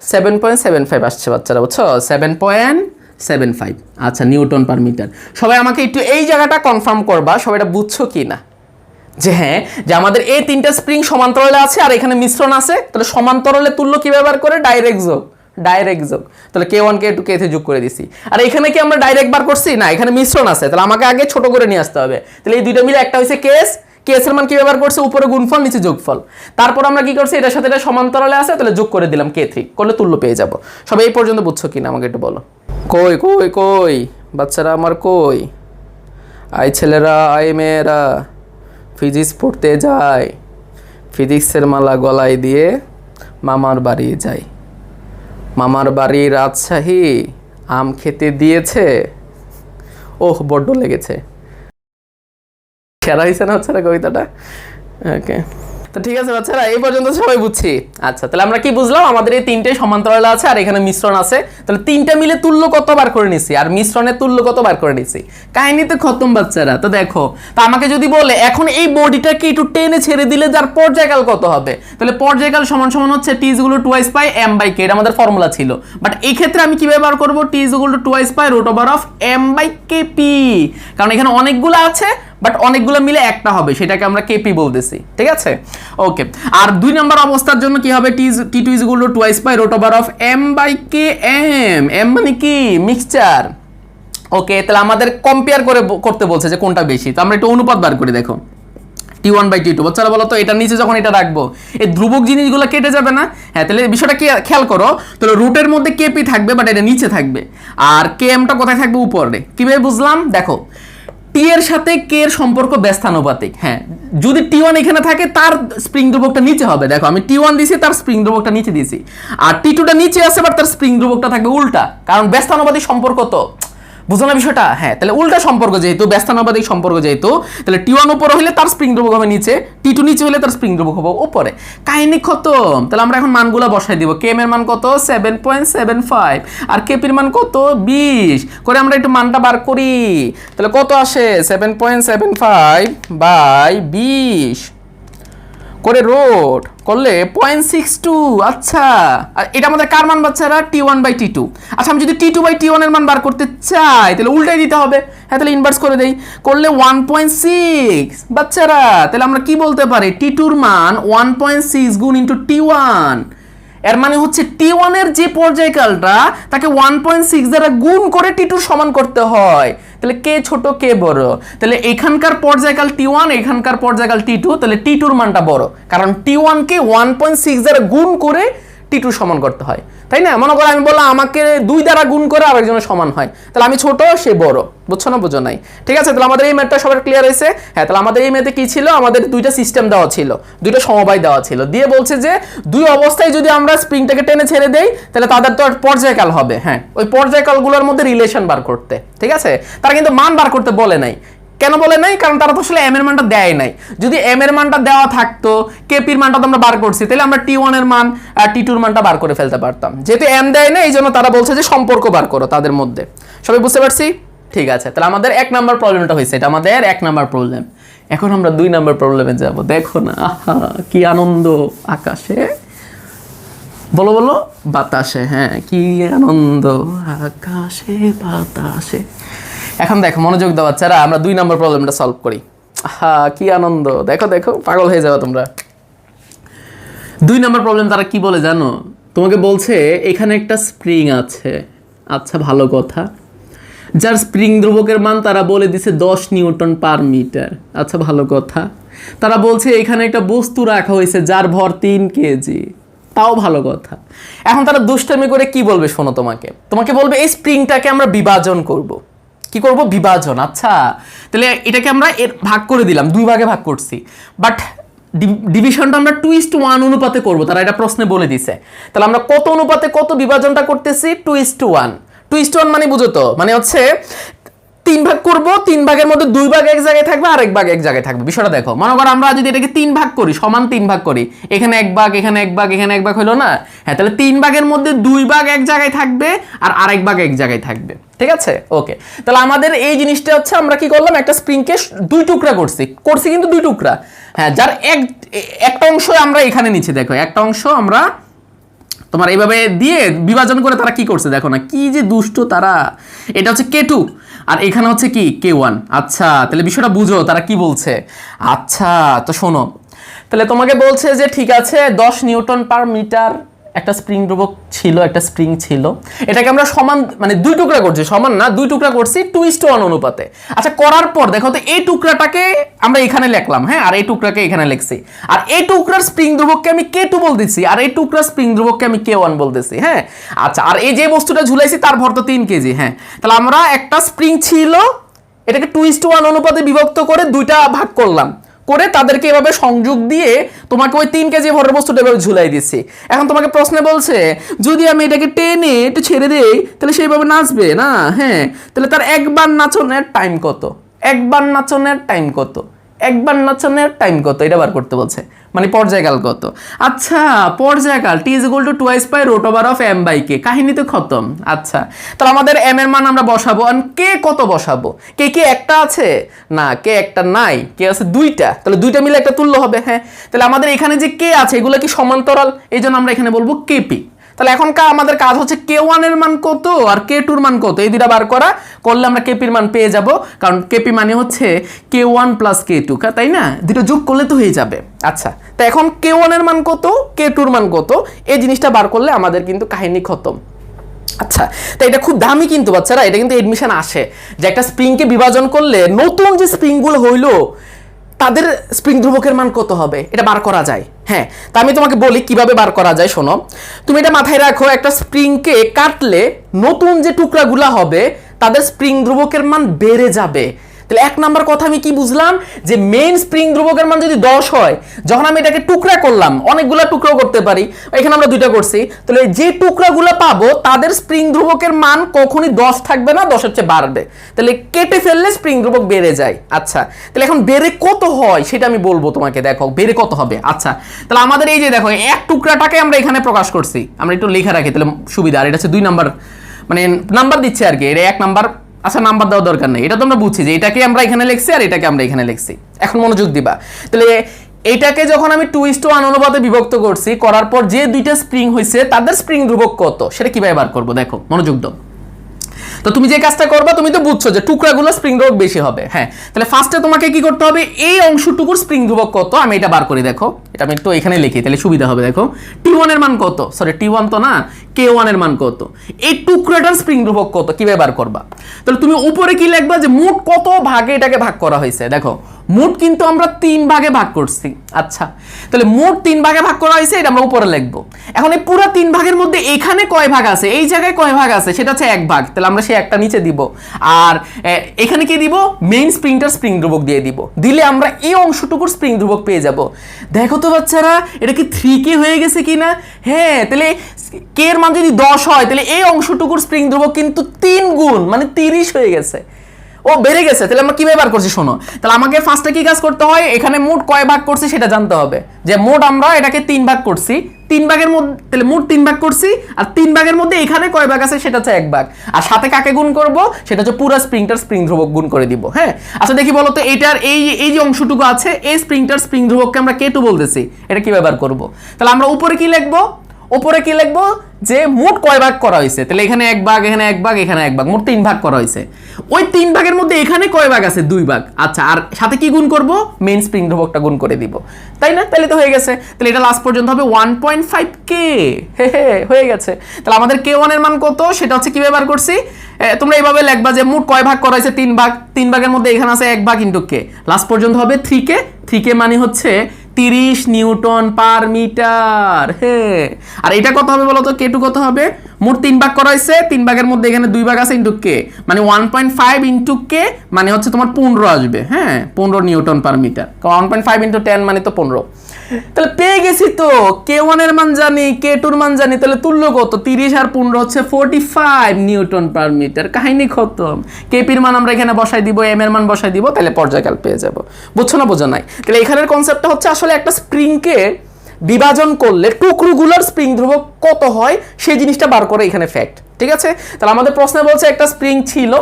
7.75 আসছে বাচ্চারা, বুঝছো? 7.75। আচ্ছা, নিউটন পার মিটার। সবাই আমাকে একটু এই জায়গাটা কনফার্ম করবা, সবাই এটা বুঝছো কি না, যে হ্যাঁ যে আমাদের এই তিনটা স্প্রিং সমান্তরালে আছে আর এখানে মিশ্রণ আছে। তাহলে সমান্তরালে তুল্য কি ব্যবহার করে? ডাইরেক্ট যোগ, ডাইরেক্ট যোগ। তাহলে k1 k2 k3 যোগ করে দিছি। আর এখানে কি আমরা ডাইরেক্ট বার করছি না, এখানে মিশ্রণ আছে, তাহলে আমাকে আগে ছোট করে নিয়ে আসতে হবে। তাহলে এই দুইটা মিলে একটা হইছে ks, ks এর মান কি ব্যবহার করছে? উপরে গুণফল নিচে যোগফল। তারপর আমরা কি করছি? এটার সাথে এটা সমান্তরালে আছে, তাহলে যোগ করে দিলাম k3, করলে তুল্য পেয়ে যাব। সবাই এই পর্যন্ত বুঝছো কিনা আমাকে একটু বলো। কই কই কই বাচ্চারা আমার কই? আই ছেলেরা, আই মেয়েরা, ফিজিক্স পড়তে যায়, ফিজিক্সের মালা গলায় দিয়ে মামার বাড়ি যায়। মামার বাড়ির রাজশাহী আম খেতে দিয়েছে, ওহ বড্ড লেগেছে। সেরা হয়েছে না বাচ্চারা কবিতাটা? ওকে, তো ঠিক আছে বাচ্চারা, এই পর্যন্ত সবাই বুঝছি। আচ্ছা, তাহলে আমরা কি বুঝলাম? আমাদের এই তিনটে সমান্তরাল আছে আর এখানে মিশ্রণ আছে, তাহলে তিনটা মিলে তুল্য কত বার করে নিছি আর মিশ্রণের তুল্য কত বার করে নিছি, কাহিনীতে খতম বাচ্চারা। তো দেখো, তো আমাকে যদি বলে এখন এই বডিটাকে একটু টেনে ছেড়ে দিলে যার পর্যায়কাল কত হবে, তাহলে পর্যায়কাল সমান সমান হচ্ছে T is equal to 2 pi M by K, এটা আমাদের ফর্মুলা ছিল। বাট এই ক্ষেত্রে আমি কি ব্যবহার করব? T is equal to 2 pi root over of M by K P, কারণ এখানে অনেকগুলো আছে বাট অনেকগুলো মিলে একটা হবে, সেটাকে আমরা কেপি বলতেছি। ঠিক আছে, ওকে। আর 2 নম্বর অবস্থার জন্য কি হবে? T two is equal to 2 pi root over of M by K M, M মানে কি? মিক্সচার। ওকে, তাহলে আমাদের কম্পেয়ার করতে বলছে যে কোনটা বেশি, তো আমরা একটু অনুপাত বার করি। দেখো T1 বাই T2, বাচ্চারা বলো তো এটার নিচে যখন এটা রাখবো এই ধ্রুবক জিনিসগুলো কেটে যাবে না? হ্যাঁ, তাহলে বিষয়টা কি খেয়াল করো, তাহলে রুটের মধ্যে কেপি থাকবে বাট এটা নিচে থাকবে, আর কে এমটা কোথায় থাকবে? উপরে। কিভাবে বুঝলাম? দেখো, টি এর সাথে কে এর সম্পর্ক ব্যস্তানুপাতিক। হ্যাঁ, যদি T1 এখানে থাকে তার স্প্রিং ধ্রুবকটা নিচে হবে। দেখো আমি T1 দিছি, তার স্প্রিং ধ্রুবকটা নিচে দিছি, আর T2টা নিচে আছে বাট তার স্প্রিং ধ্রুবকটা থাকবে উল্টা, কারণ ব্যস্তানুপাতিক সম্পর্ক। তো বুঝো না বিষয়টা? হ্যাঁ, তাহলে উল্টা সম্পর্ক যেহেতু, ব্যস্তানুপাতিক সম্পর্ক যেহেতু, তাহলে T1 উপরে হলে তার স্প্রিং ধ্রুবক হবে নিচে, T2 নিচে হলে তার স্প্রিং ধ্রুবক হবে উপরে। কাহিনী খতম। তাহলে আমরা এখন মানগুলো বসাই দিব। কে এম এর মান কত? 7.75, আর কেপির মান কত? 20 করে আমরা একটু মানটা বার করি। তাহলে কত আসে? 7.75 বাই 20 করে রোড করলে 0.62। আচ্ছা, আর এটা আমাদের কার মান বাচ্চারা? T1 by T2। আচ্ছা, আমি যদি T2 বাই T1 এর মান বার করতে চাই তাহলে উল্টাই দিতে হবে। হ্যাঁ, তাহলে ইনভার্স করে দেই, করলে 1.6 বাচ্চারা। তাহলে আমরা কি বলতে পারি? T2 এর মান 1.6 গুণ ইন্টু T1, এর মানে হচ্ছে T1 এর যে পর্যায়কালটা তাকে 1.6 দ্বারা গুণ করে T2 সমান করতে হয়। তাহলে কে ছোট কে বড়? তাহলে এখানকার পর্যায়কাল T1, এখানকার পর্যায়কাল T2, তাহলে T2 এর মানটা বড়, কারণ T1 কে 1.6 দ্বারা গুণ করে T2 সমান করতে হয়, তাই না? মনে করো আমি বললাম আমাকে 2 দ্বারা গুণ করে আরেকজনের সমান হয়, তাহলে আমি ছোট সে বড়। বুঝছো না? বুঝো নাই? ঠিক আছে, তাহলে আমাদের এই ম্যাথটা সবার ক্লিয়ার হয়েছে? হ্যাঁ, তাহলে আমাদের এই ম্যাথে কি ছিল? আমাদের দুইটা সিস্টেম দেওয়া ছিল, দুইটা সমবায় দেওয়া ছিল, দিয়ে বলছে যে দুই অবস্থায় যদি আমরা স্প্রিংটাকে টেনে ছেড়ে দেই তাহলে তাদের তো পর্যায়কাল হবে। হ্যাঁ, ওই পর্যায়কালগুলোর মধ্যে রিলেশন বার করতে। ঠিক আছে, তারা কিন্তু মান বার করতে বলে নাই। কেন বলে নাই? কারণ তারা তো আসলে এম এর মানটা দেয় নাই। যদি এম এর মানটা দেওয়া থাকতো, কেপির মানটা তো আমরা বার করছি, তাহলে আমরা T1 এর মান আর T2 এর মানটা বার করে ফেলতে পারতাম। যেহেতু এম দেয় না, এই জন্য তারা বলছে যে সম্পর্ক বার করো তাদের মধ্যে। সবাই বুঝতে পারছি? ঠিক আছে, তাহলে আমাদের 1 নাম্বার প্রবলেমটা হয়েছে, এটা আমাদের 1 নাম্বার প্রবলেম। এখন আমরা 2 নাম্বার প্রবলেমে যাব। দেখো না, আহা কি আনন্দ আকাশে, বলো বলো, বাতাসে। হ্যাঁ, কি আনন্দ আকাশে বাতাসে। এখন দেখো, মনোযোগ দাও বাচ্চারা, আমরা 2 নম্বর প্রবলেমটা সলভ করি। আহা কি আনন্দ, দেখো দেখো, পাগল হয়ে যাবে তোমরা। 2 নম্বর প্রবলেম তারা কি বলে জানো? তোমাকে বলছে এখানে একটা স্প্রিং আছে। আচ্ছা, ভালো কথা। যার স্প্রিং ধ্রুবকের মান তারা বলে দিছে 10 নিউটন পার মিটার। আচ্ছা, ভালো কথা। তারা বলছে এখানে একটা বস্তু রাখা হয়েছে যার ভর 3 কেজি। তাও ভালো কথা। এখন তারা দুষ্টামি করে কি বলবে শোনো, তোমাকে বলবে এই স্প্রিংটাকে আমরা বিভাজন করব। কি করব? বিভাজন। আচ্ছা, তাহলে এটাকে আমরা এর ভাগ করে দিলাম, 2 ভাগে ভাগ করছি, বাট ডিভিশনটা আমরা 2:1 অনুপাতে করব। তারা এটা প্রশ্নে বলে দিছে। তাহলে আমরা কত অনুপাতে কত বিভাজনটা করতেছি? 2:1। 2:1 মানে বুঝো তো, মানে হচ্ছে 3 ভাগ করব, 3 ভাগের মধ্যে 2 ভাগ এক জায়গায় থাকবে আর 1 ভাগ এক জায়গায় থাকবে। বিষয়টা দেখো, মনে করো আমরা যদি এটাকে 3 ভাগ করি, সমান 3 ভাগ করি, এখানে 1 ভাগ, এখানে 1 ভাগ, এখানে 1 ভাগ হলো না? হ্যাঁ, তাহলে 3 ভাগের মধ্যে 2 ভাগ এক জায়গায় থাকবে আর আরেক ভাগ এক জায়গায় থাকবে। ঠিক আছে, ওকে। তাহলে আমাদের এই জিনিসটা হচ্ছে আমরা কি করলাম? একটা স্প্রিংকে 2 টুকরা করছি কিন্তু 2 টুকরা। হ্যাঁ, যার একটা অংশ আমরা এখানে নিচে, দেখো একটা অংশ আমরা তোমার এইভাবে দিয়ে বিভাজন করে তারা কি করছে দেখো না, কি যে দুষ্ট তারা। এটা হচ্ছে K2 আর এখানে হচ্ছে কি K1। আচ্ছা, তাহলে বিষয়টা বুঝো তারা কি বলছে। আচ্ছা, তো শোনো, তাহলে তোমাকে বলছে যে ঠিক আছে 10 নিউটন পার মিটার একটা স্প্রিং ধ্রুবক ছিল, একটা স্প্রিং ছিল, এটাকে আমরা সমান মানে 2 টুকরা করছি, সমান না 2 টুকরা করছি 2:1 অনুপাতে। আচ্ছা, করার পর দেখো তো এই টুকরাটাকে আমরা এখানে লিখলাম, হ্যাঁ, আর এই টুকরাকে এখানে লিখছি, আর এই টুকরার স্প্রিং ধ্রুবককে আমি K2 বলতেছি আর এই টুকরার স্প্রিং ধ্রুবককে আমি K1 বলতেছি। হ্যাঁ, আচ্ছা, আর এই যে বস্তুটা ঝুলাইছি তার ভর তো 3 কেজি। হ্যাঁ, তাহলে আমরা একটা স্প্রিং ছিল, এটাকে 2:1 অনুপাতে বিভক্ত করে 2টা ভাগ করলাম, করে তাদেরকে এভাবে সংযোগ দিয়ে তোমাকে ওই 3 কেজি ভরের বস্তুটা এভাবে ঝুলাই দিচ্ছি। এখন তোমাকে প্রশ্নে বলছে যদি আমি এটাকে টেনে একটু ছেড়ে দেই তাহলে সেইভাবে নাচবে না? হ্যাঁ, তাহলে তার একবার নাচনের টাইম কত? একবার নাচনের টাইম কত? একবার নাচানোর টাইম কত এটা বার করতে বলছে, মানে পর্যায়কাল কত। আচ্ছা পর্যায়কাল t = 2 pi root over of m by k, কাহিনী তো খতম। আচ্ছা তাহলে আমাদের m এর মান আমরা বসাবো, আর k কত বসাবো? k কি একটা আছে? না, k একটা নাই, k আছে দুইটা, তাহলে দুইটা মিলে একটা তুল্য হবে। হ্যাঁ, তাহলে আমাদের এখানে যে k আছে এগুলো কি সমান্তরাল, এই জন্য আমরা এখানে বলবো kp। তাহলে এখনকার আমাদের কাজ হচ্ছে k1 এর মান কত আর k2 এর মান কত, এই দুইটা বার করা, করলে আমরা kp এর মান পেয়ে যাব, কারণ kp মানে হচ্ছে k1 প্লাস k2, তাই না? দুটো যোগ করলে তো হয়ে যাবে। আচ্ছা তো এখন k1 এর মান কত, k2 এর মান কত, এই জিনিসটা বার করলে আমাদের কিন্তু কাহিনী খতম। আচ্ছা তো এটা খুব দামি কিন্তু বাচ্চারা, এটা কিন্তু এডমিশন আসে যে একটা স্প্রিংকে বিভাজন করলে নতুন যে স্প্রিংগুলো হইলো তাদের স্প্রিং ধ্রুবকের মান কত হবে এটা বার করা যায়। হ্যাঁ, তা আমি তোমাকে বলি কিভাবে বার করা যায়। শোনো, তুমি এটা মাথায় রাখো, একটা স্প্রিংকে কাটলে নতুন যে টুকরাগুলা হবে তাদের স্প্রিং ধ্রুবকের মান বেড়ে যাবে। তাহলে এক নাম্বার কথা আমি কি বুঝলাম, যে মেইন স্প্রিং ধ্রুবকের মান যদি 10 হয়, যখন আমি এটাকে টুকরা করলাম, অনেকগুলা টুকরাও করতে পারি, এখানে আমরা দুইটা করছি, তাহলে যে টুকরাগুলো পাবো তাদের স্প্রিং ধ্রুবকের মান কখনোই 10 থাকবে না, 10 এর চেয়ে বাড়বে। তাহলে কেটে ফেললে স্প্রিং ধ্রুবক বেড়ে যায়। আচ্ছা তাহলে এখন বেড়ে কত হয় সেটা আমি বলবো তোমাকে, দেখো বেড়ে কত হবে। আচ্ছা তাহলে আমাদের এই যে দেখো এক টুকরাটাকে আমরা এখানে প্রকাশ করছি, আমরা একটু লেখা রাখি তাহলে সুবিধা। আর এটা হচ্ছে 2 নাম্বার, মানে নাম্বার দিচ্ছে আর কি, এটা 1 নাম্বার। আচ্ছা নাম্বার দেওয়ার দরকার নেই, এটা তো আমরা বুঝছি যে এটাকে আমরা এখানে লিখছি আর এটাকে আমরা এখানে লিখছি। এখন মনোযোগ দিবা, তাহলে এটাকে যখন আমি 2:1 অনুপাতে বিভক্ত করছি, করার পর যে দুইটা স্প্রিং হয়েছে তাদের স্প্রিং ধ্রুবক কত সেটা কিভাবে বার করবো, দেখো মনোযোগ দাও। তো তুমি যে কাজটা করবা, তুমি তো বুঝছো যে টুকরাগুলো স্প্রিং ধ্রুবক বেশি হবে। হ্যাঁ, তাহলে ফার্স্টে তোমাকে কি করতে হবে, এই অংশটুকুর স্প্রিং ধ্রুবক কত আমি এটা বার করি। দেখো এটা আমি একটু এখানে লিখি তাহলে সুবিধা হবে। দেখো t1 এর মান কত, সরি t1 তো না, k1 এর মান কত, এই টুকরাটার স্প্রিং ধ্রুবক কত কিভাবে বার করবা। তাহলে তুমি উপরে কি লিখবা, যে মোট কত ভাগে এটাকে ভাগ করা হয়েছে। দেখো মোট কিন্তু আমরা 3 ভাগে ভাগ করছি। আচ্ছা তাহলে মোট 3 ভাগে ভাগ করা হয়েছে, এটা আমরা উপরে লিখবো। এখন এই পুরো 3 ভাগের মধ্যে এখানে কয় ভাগ আছে, এই জায়গায় কয় ভাগ আছে, সেটা হচ্ছে 1 ভাগ, তাহলে আমরা সেই একটা নিচে দিব। আর এখানে কি দিব, মেইন স্প্রিংটার স্প্রিং ধ্রুবক দিয়ে দিব, দিলে আমরা এই অংশটুকুর স্প্রিং ধ্রুবক পেয়ে যাব। দেখো তো বাচ্চারা এটা কি 3k হয়ে গেছে কিনা। হ্যাঁ, তাহলে k এর মান যদি 10 হয় তাহলে এই অংশটুকুর স্প্রিং ধ্রুবক কিন্তু 3 গুণ মানে 30 হয়ে গেছে, ও বেড়ে গেছে। তাহলে আমরা কিভাবে বার করছি শোনো, তাহলে আমাকে ফার্স্টে কি কাজ করতে হয়, এখানে মোট কয় ভাগ করছি সেটা জানতে হবে, যে মোট আমরা এটাকে 3 ভাগ করছি, 3 ভাগের মধ্যে তাহলে মোট 3 ভাগ করছি, আর 3 ভাগের মধ্যে এখানে কয় ভাগ আছে সেটা হচ্ছে 1 ভাগ, আর সাথে কাকে গুণ করব সেটা হচ্ছে পুরো স্প্রিংটার স্প্রিং ধ্রুবক গুণ করে দিব। হ্যাঁ, আচ্ছা দেখি বলো তো এটার এই যে অংশটুকু আছে এই স্প্রিংটার স্প্রিং ধ্রুবককে আমরা k2 বলতেছি, এটা কিভাবে বার করব। তাহলে আমরা উপরে কি লিখবো, উপরে কি লিখবো, যে মোট কয় ভাগ করা হয়েছে, তাহলে এখানে 1 ভাগ, এখানে 1 ভাগ, এখানে 1 ভাগ, মোট 3 ভাগ করা হয়েছে। ওই 3 ভাগের মধ্যে এখানে কয় ভাগ আছে, 2 ভাগ। আচ্ছা আর সাথে কি গুণ করব, মেইন স্প্রিং ধ্রুবকটা গুণ করে দিব, তাই না? তাহলে তো হয়ে গেছে। তাহলে এটা লাস্ট পর্যন্ত হবে 1.5k। হয়ে গেছে। তাহলে আমাদের k1 এর মান কত সেটা হচ্ছে কিভাবে বার করছি, তোমরা এইভাবে লিখবা যে মোট কয় ভাগ করা হয়েছে, 3 ভাগ, 3 ভাগের মধ্যে এখানে আছে 1 ভাগ ইনটু k, লাস্ট পর্যন্ত হবে 3k মানে হচ্ছে 30 নিউটন পার মিটার। হ্যাঁ, আর এটা কত হবে বলো তো, k2 কত হবে, মোট 3 ভাগ করা হয়েছে, 3 ভাগের মধ্যে এখানে 2 ভাগ আছে ইনটু k, মানে 1.5 ইনটু k মানে হচ্ছে তোমার 15 আসবে। হ্যাঁ, 15 নিউটন পার মিটার, 1.5 ইনটু 10 মানে তো 15। তাহলে পেয়ে গেছি তো, k1 এর মান জানি, k2 এর মান জানি, তাহলে তুল্য কত, 30 আর 15 হচ্ছে 45 নিউটন পার মিটার, কাহিনী খতম। kp এর মান আমরা এখানে বসাই দিব, m এর মান বসাই দিব, তাহলে পর্যায়কাল পেয়ে যাব। বুঝছো না, বোঝা নাই? তাহলে এখানের কনসেপ্টটা হচ্ছে আসলে একটা স্প্রিংকে বিভাজন করলে টুকরোগুলোর স্প্রিং ধ্রুবক কত হয় সেই জিনিসটা বার করে এখানে ফ্যাক্ট। ঠিক আছে, তাহলে আমাদের প্রশ্নে বলছে একটা স্প্রিং ছিল,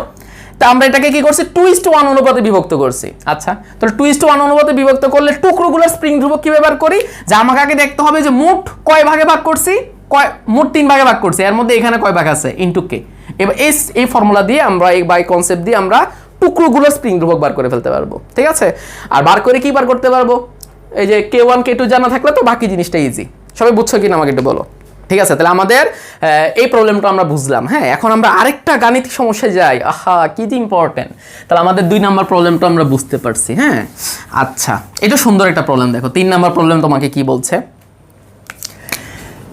তা আমরা এটাকে কি করছি, 2:1 অনুপাতে বিভক্ত করছি। আচ্ছা তাহলে 2:1 অনুপাতে বিভক্ত করলে টুকরোগুলোর স্প্রিং ধ্রুবক কিভাবে বার করি, যে আমাকে আগে দেখতে হবে যে মোট কয় ভাগে ভাগ করছি, মোট 3 ভাগে ভাগ করছি, এর মধ্যে এখানে কয় ভাগ আছে ইনটু k। এবার এই ফর্মুলা দিয়ে আমরা এই বাই কনসেপ্ট দিয়ে আমরা টুকরোগুলোর স্প্রিং ধ্রুবক বার করে ফেলতে পারবো। ঠিক আছে, আর বার করে কি বার করতে পারবো, এই যে k1 k2 জানা থাকলে তো বাকি জিনিসটা ইজি। সবাই বুঝছো কিনা আমাকে একটু বলো। ঠিক আছে, তাহলে আমাদের এই প্রবলেমটা আমরা বুঝলাম। হ্যাঁ, এখন আমরা আরেকটা গাণিতিক সমস্যায় যাই। আহা কি ইম্পর্টেন্ট। তাহলে আমাদের 2 নাম্বার প্রবলেমটা আমরা বুঝতে পারছি। হ্যাঁ, আচ্ছা এটা সুন্দর একটা প্রবলেম। দেখো 3 নাম্বার প্রবলেম তোমাকে কি বলছে,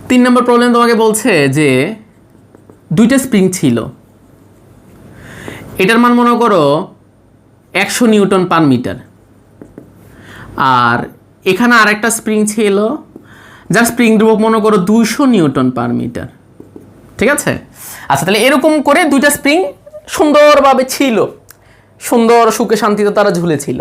3 নাম্বার প্রবলেম তোমাকে বলছে যে দুইটা স্প্রিং ছিল, এটার মান মনে করো 100 নিউটন পার মিটার, আর এখানে আরেকটা স্প্রিং ছিল যার স্প্রিং ধ্রুবক মনে করো 200 নিউটন পার মিটার। ঠিক আছে, আচ্ছা তাহলে এরকম করে দুইটা স্প্রিং সুন্দরভাবে ছিল, সুন্দর সুখে শান্তিতে তারা ঝুলেছিল।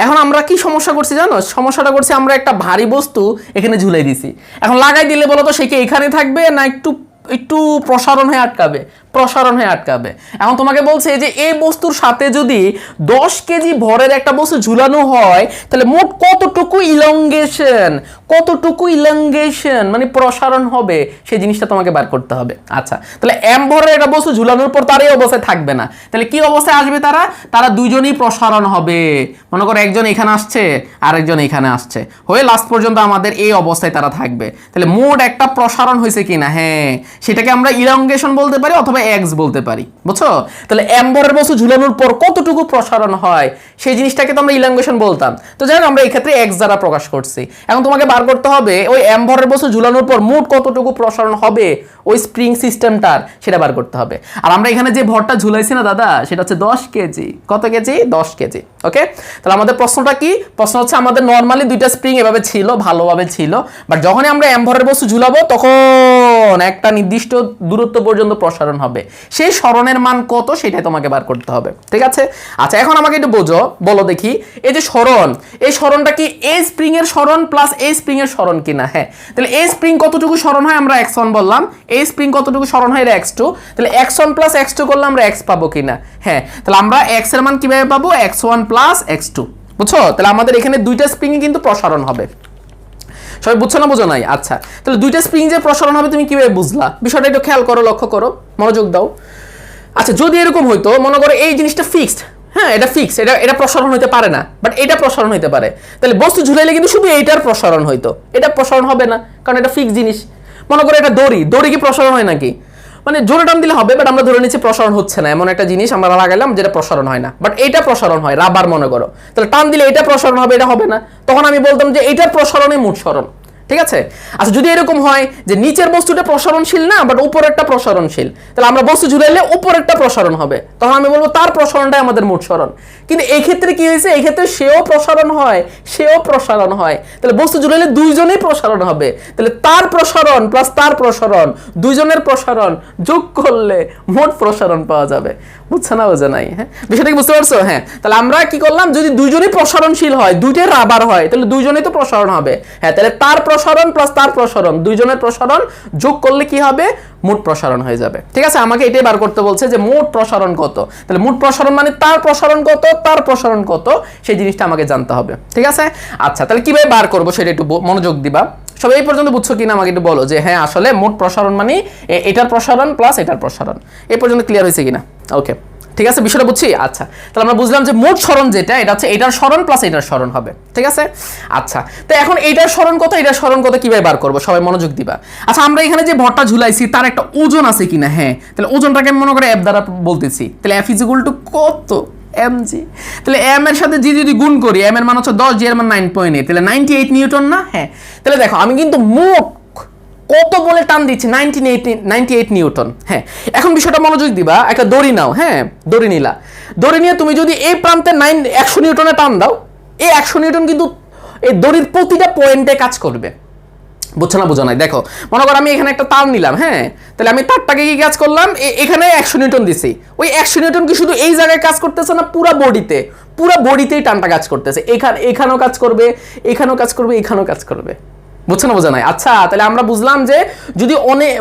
এখন আমরা কি সমস্যা করছি জানো? সমস্যাটা করছি আমরা একটা ভারী বস্তু এখানে ঝুলাই দিছি। এখন লাগাই দিলে বলো তো সে কি এখানে থাকবে না একটু একটু প্রসারণ হয়ে আটকাবে? প্রসারণ হয়ে আটকাবে। এখন তোমাকে বলছে যে এই বস্তুর সাথে যদি 10 কেজি ভরের একটা বস্তু ঝুলানো হয় তাহলে মোট কতটুকু ইলংগেশন মানে প্রসারণ হবে সেই জিনিসটা তোমাকে বার করতে হবে। আচ্ছা, তাহলে m ভরের একটা বস্তু ঝুলানোর পর তার এই অবস্থায় থাকবে না, তাহলে কি অবস্থায় আসবে? তারা দুইজনই প্রসারণ হবে। মনে করো একজন এখানে আসছে আর একজন এখানে আসছে, হয়ে লাস্ট পর্যন্ত আমাদের এই অবস্থায় তারা থাকবে। তাহলে মোট একটা প্রসারণ হয়েছে কিনা, হ্যাঁ, সেটাকে আমরা ইলংগেশন বলতে পারি অথবা এক্স বলতে পারি, বুঝছো? তাহলে m ভরের বস্তু ঝুলানোর পর কতটুকু প্রসারণ হয় সেই জিনিসটাকে তো আমরা ইলংগেশন বলতাম। তো যাই হোক, আমরা এই ক্ষেত্রে এক্স দ্বারা প্রকাশ করছি। এখন তোমাকে বার করতে হবে ওই m ভরের বস্তু ঝুলানোর পর মোট কতটুকু প্রসারণ হবে ওই স্প্রিং সিস্টেমটার, সেটা বার করতে হবে। আর আমরা এখানে যে ভরটা ঝুলাইছি না দাদা, সেটা হচ্ছে 10 কেজি। কত কেজি? 10 কেজি। ওকে, তাহলে আমাদের প্রশ্নটা কি? প্রশ্ন হচ্ছে আমাদের নর্মালি দুইটা স্প্রিং এভাবে ছিল, ভালোভাবে ছিল, বাট যখনই আমরা m ভরের বস্তু ঝুলাবো তখন একটা নির্দিষ্ট দূরত্ব পর্যন্ত প্রসারণ হবে। সেই সরণের মান কত সেটাই তোমাকে বার করতে হবে, ঠিক আছে? আচ্ছা, এখন আমাকে একটু বলো দেখি, এই যে সরণ, এই সরণটা কি এই স্প্রিং এর সরণ প্লাস এই স্প্রিং এর সরণ কিনা? হ্যাঁ, তাহলে এই স্প্রিং কতটুকু সরণ হয় আমরা x1 বললাম, এই স্প্রিং কতটুকু সরণ হয় x2, তাহলে x1 প্লাস x2 করলে আমরা x পাবো কিনা? হ্যাঁ, তাহলে আমরা x এর মান কিভাবে পাবো? x1 প্লাস x2, বুঝছো? তাহলে আমাদের এখানে দুইটা স্প্রিং কিন্তু প্রসারণ হবে। সবাই বুঝছো না বুঝো নাই? আচ্ছা, তাহলে দুইটা স্প্রিং যে প্রসারণ হবে তুমি কিভাবে বুঝলা? বিষয়টা একটু খেয়াল করো, লক্ষ্য করো, মনোযোগ দাও। আচ্ছা, যদি এরকম হইতো, মনে করো এই জিনিসটা ফিক্সড, হ্যাঁ, এটা ফিক্স, এটা প্রসারণ হইতে পারে না, বাট এটা প্রসারণ হইতে পারে, তাহলে বস্তু ঝুলাইলে কিন্তু শুধু এইটার প্রসারণ হইতো, এটা প্রসারণ হবে না, কারণ এটা ফিক্স জিনিস। মনে করো এটা দড়ি কি প্রসারণ হয় নাকি? মানে জোরে টান দিলে হবে, বাট আমরা ধরে নিচ্ছি প্রসারণ হচ্ছে না, এমন একটা জিনিস আমরা লাগাইলাম যেটা প্রসারণ হয় না, বাট এইটা প্রসারণ হয়, রাবার মনে করো, তাহলে টান দিলে এটা প্রসারণ হবে, এটা হবে না, তখন আমি বলতাম যে এইটার প্রসারণে মোট সরণ, ঠিক আছে? আচ্ছা, যদি এরকম হয় যে নিচের বস্তুটা প্রসারণশীল না, বাট উপরেরটা প্রসারণশীল, তাহলে আমরা বস্তু ঝুলাইলে উপরেরটা প্রসারণ হবে, তখন আমি বলবো তার প্রসারণটাই আমাদের মোট সরণ। কিন্তু এই ক্ষেত্রে কি হয়েছে? এই ক্ষেত্রে সেও প্রসারণ হয়, তাহলে বস্তু ঝুলাইলে দুইজনেই প্রসারণ হবে, তাহলে তার প্রসারণ প্লাস তার প্রসারণ, দুইজনের প্রসারণ যোগ করলে মোট প্রসারণ পাওয়া যাবে। বুঝছো না বুঝো নাই? হ্যাঁ, বিষয়টা কি বুঝতে পারছো? হ্যাঁ, তাহলে আমরা কি করলাম, যদি দুইজনই প্রসারণশীল হয়, দুইটাই রাবার হয়, তাহলে দুইজনেই তো প্রসারণ হবে। হ্যাঁ, তাহলে তার প্রসারণ প্লাস তার প্রসারণ, দুইজনের প্রসারণ যোগ করলে কি হবে? মোট প্রসারণ হয়ে যাবে। ঠিক আছে, আমাকে এটাই বার করতে বলছে যে মোট প্রসারণ কত, তাহলে মোট প্রসারণ মানে তার প্রসারণ কত, তার প্রসারণ কত, সেই জিনিসটা আমাকে জানতে হবে। ঠিক আছে, আচ্ছা, তাহলে কিভাবে বার করবো সেটা একটু মনোযোগ দিবা। সবাই এই পর্যন্ত বুঝছো কিনা আমাকে একটু বলো যে হ্যাঁ আসলে মোট প্রসারণ মানে এটার প্রসারণ প্লাস এটার প্রসারণ। এই পর্যন্ত ক্লিয়ার হয়েছে কিনা? ওকে, ঠিক আছে, বিষয়টা বুঝছি। আচ্ছা, তাহলে আমরা বুঝলাম যে মোট সরণ যেটা, এটা হচ্ছে এটার সরণ প্লাস এটার সরণ হবে। ঠিক আছে, আচ্ছা, তো এখন এইটার সরণ কত, এটার সরণ কত কিভাবে বার করবো? সবাই মনোযোগ দিবা। আচ্ছা, আমরা এখানে যে ভরটা ঝুলাইছি তার একটা ওজন আছে কিনা? হ্যাঁ, তাহলে ওজনটাকে আমি মনে করে এফ দ্বারা বলতেছি, তাহলে এফ ইজ ইকুয়াল টু কত? mg। তাহলে m এর সাথে জি যদি গুণ করি, m এর মান হচ্ছে 10, জি এর মান 9.8, তাহলে 98 নিউটন না? হ্যাঁ, তাহলে দেখো আমি কিন্তু মোট কত বলে টান দিচ্ছি? 98 নিউটন। হ্যাঁ, এখন বিষয়টা মনোযোগ দিবা। একটা দড়ি নাও, হ্যাঁ, দড়ি নিলা, দড়ি নিয়ে তুমি যদি এই প্রান্তে 100 নিউটনে টান দাও, এই 100 নিউটন কিন্তু এই দড়ির প্রতিটা পয়েন্টে কাজ করবে। বুঝছো না বুঝো নাই? দেখো, মনে করো আমি এখানে একটা তার নিলাম, হ্যাঁ, তাহলে আমি তারটাকে কি কাজ করলাম? এখানে 100 নিউটন দিছি, ওই 100 নিউটন কি শুধু এই জায়গায় কাজ করতেছে না, পুরো বডিতেই টানটা কাজ করতেছে। এখানেও কাজ করবে, এখানেও কাজ করবে, এখানেও কাজ করবে। বুঝছো না বোঝা নাই? আচ্ছা, তাহলে আমরা বুঝলাম যে যদি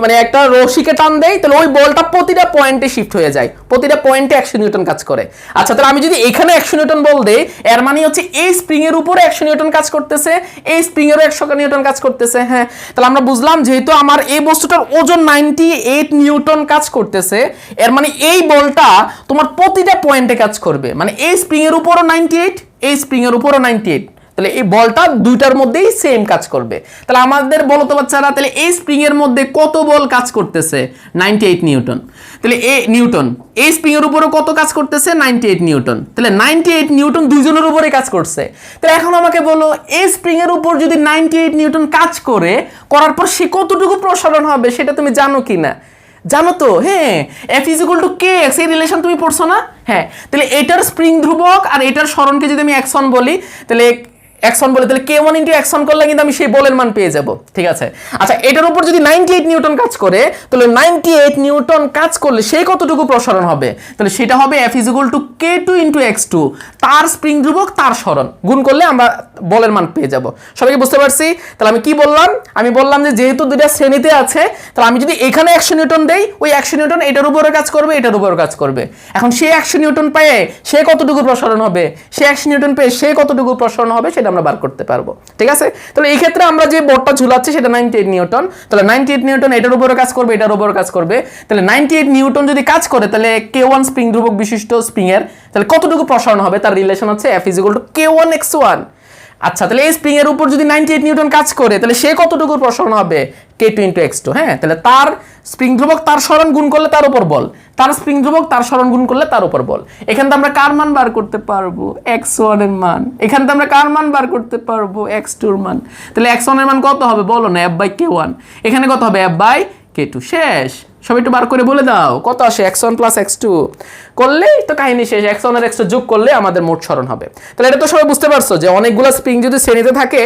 মানে একটা রশিকে টান দেয় তাহলে ওই বলটা প্রতিটা পয়েন্টে শিফট হয়ে যায়, প্রতিটা পয়েন্টে 100 নিউটন কাজ করে। আচ্ছা, তাহলে আমি যদি এখানে 100 নিউটন বল দেই, এর মানে হচ্ছে এই স্প্রিং এর উপরে 100 নিউটন কাজ করতেছে, এই স্প্রিং এরও 100 নিউটন কাজ করতেছে। হ্যাঁ, তাহলে আমরা বুঝলাম যেহেতু আমার এই বস্তুটার ওজন 98 নিউটন কাজ করতেছে, এর মানে এই বলটা তোমার প্রতিটা পয়েন্টে কাজ করবে, মানে এই স্প্রিং এর উপরও 98, এই স্প্রিং এর উপরও 98, তাহলে এই বলটা দুইটার মধ্যেই সেম কাজ করবে। তাহলে আমাদের বলো তো বাচ্চারা, তাহলে এই স্প্রিং এর মধ্যে কত বল কাজ করতেছে? 98 নিউটন। তাহলে এই স্প্রিং এর উপরে কত কাজ করতেছে? 98 নিউটন। তাহলে 98 নিউটন দুইজনের উপরে কাজ করছে। তাহলে এখন আমাকে বলো, এই স্প্রিং এর উপর যদি 98 নিউটন কাজ করার পর সে কতটুকু প্রসারণ হবে সেটা তুমি জানো কিনা? জানো তো? হ্যাঁ, F is equal to kx, এই রিলেশন তুমি পড়ছো না? হ্যাঁ, তাহলে এটার স্প্রিং ধ্রুবক আর এটার সরণকে যদি আমি x1 বলি, তাহলে x1 বলে, তাহলে k1 ইনটু x1 করলে কিন্তু আমি সেই বলের মান পেয়ে যাব। ঠিক আছে, আচ্ছা এটার উপর যদি 98 নিউটন কাজ করে, তাহলে 98 নিউটন কাজ করলে সেই কতটুকু প্রসারণ হবে, তাহলে সেটা হবে F is equal two k2 into x2, তার স্প্রিং ধ্রুবক তার সরণ গুণ করলে আমরা বলের মান পেয়ে যাব। সবাইকে বুঝতে পারছি? তাহলে আমি কি বললাম, আমি বললাম যে যেহেতু দুইটা শ্রেণীতে আছে, তাহলে আমি যদি এখানে 100 নিউটন দেই, ওই 100 নিউটন এটার উপরে কাজ করবে, এটার উপরে কাজ করবে। এখন সে 100 নিউটন পেয়ে সে কতটুকু প্রসারণ হবে, সে 100 নিউটন পেয়ে সে কতটুকু প্রসারণ হবে সেটা আমরা বার করতে পারবো। ঠিক আছে, তাহলে এই ক্ষেত্রে আমরা যে বলটা ঝুলাচ্ছি সেটা 98 নিউটন, তাহলে 98 নিউটন এটার উপরে কাজ করবে, এটার উপরে কাজ করবে। তাহলে 98 নিউটন যদি কাজ করে, তাহলে k1 স্প্রিং ধ্রুবক বিশিষ্ট স্প্রিং এর তাহলে কতটুকু প্রসারণ হবে, তার রিলেশন হচ্ছে F is equal two k1 x1। আচ্ছা, তাহলে এই স্প্রিং এর উপর যদি 98 নিউটন কাজ করে, তাহলে সে কতটুকু প্রসারণ হবে, k2 ইনটু x2। হ্যাঁ, তাহলে তার স্প্রিং ধ্রুবক তার সরণ গুণ করলে তার উপর বল, তার স্প্রিং ধ্রুবক তার সরণ গুণ করলে তার উপর বল। এখান থেকে আমরা কার মান বার করতে পারবো, x1 এর মান। এখান থেকে আমরা কার মান বার করতে পারবো, x2 এর মান। তাহলে x1 এর মান কত হবে বলো না, F/k1। এখানে কত হবে, F/k2। শেষ। সবাই একটু বার করে বলে দাও কত আসে, x1 প্লাস x2 করলেই তো কাহিনী শেষ। x1 আর x2 যোগ করলে আমাদের মোট সরণ হবে। তাহলে এটা তো সবাই বুঝতে পারছো যে অনেকগুলো স্প্রিং যদি শ্রেণীতে থাকে,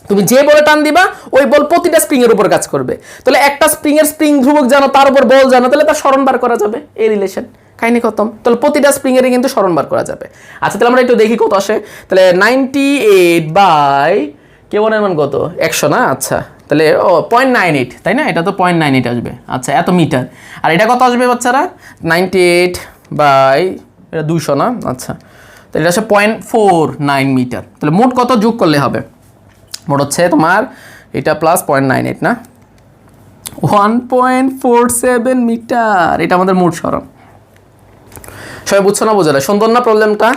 তুমি যে বলে টান দিবা ওই বল প্রতিটা স্প্রিং এর উপর কাজ করবে। তাহলে একটা স্প্রিং এর স্প্রিং ধ্রুবক জানো, তার উপর বল জানো, তাহলে তার সরণ বার করা যাবে। এই রিলেশন, কাহিনী খতম। তাহলে প্রতিটা স্প্রিং এর কিন্তু সরণ বার করা যাবে। আচ্ছা, তাহলে আমরা একটু দেখি কত আসে। তাহলে 98/k1 এর মান কত, 100 না? আচ্ছা, তাহলে 0.98, তাই না? এটা তো 0.98 আসবে। আচ্ছা, এত মিটার। আর এটা কত আসবে বাচ্চারা, 98 এটা 200 না? আচ্ছা, তাহলে এটা আসে 0.49 মিটার। তাহলে মোট কত যোগ করলে হবে, মোট হচ্ছে তোমার এটা প্লাস 0.98 না, 1.47 মিটার। এটা আমাদের মোট সরণ। সবাই বুঝছো না, বোঝা? সুন্দর না প্রবলেমটা?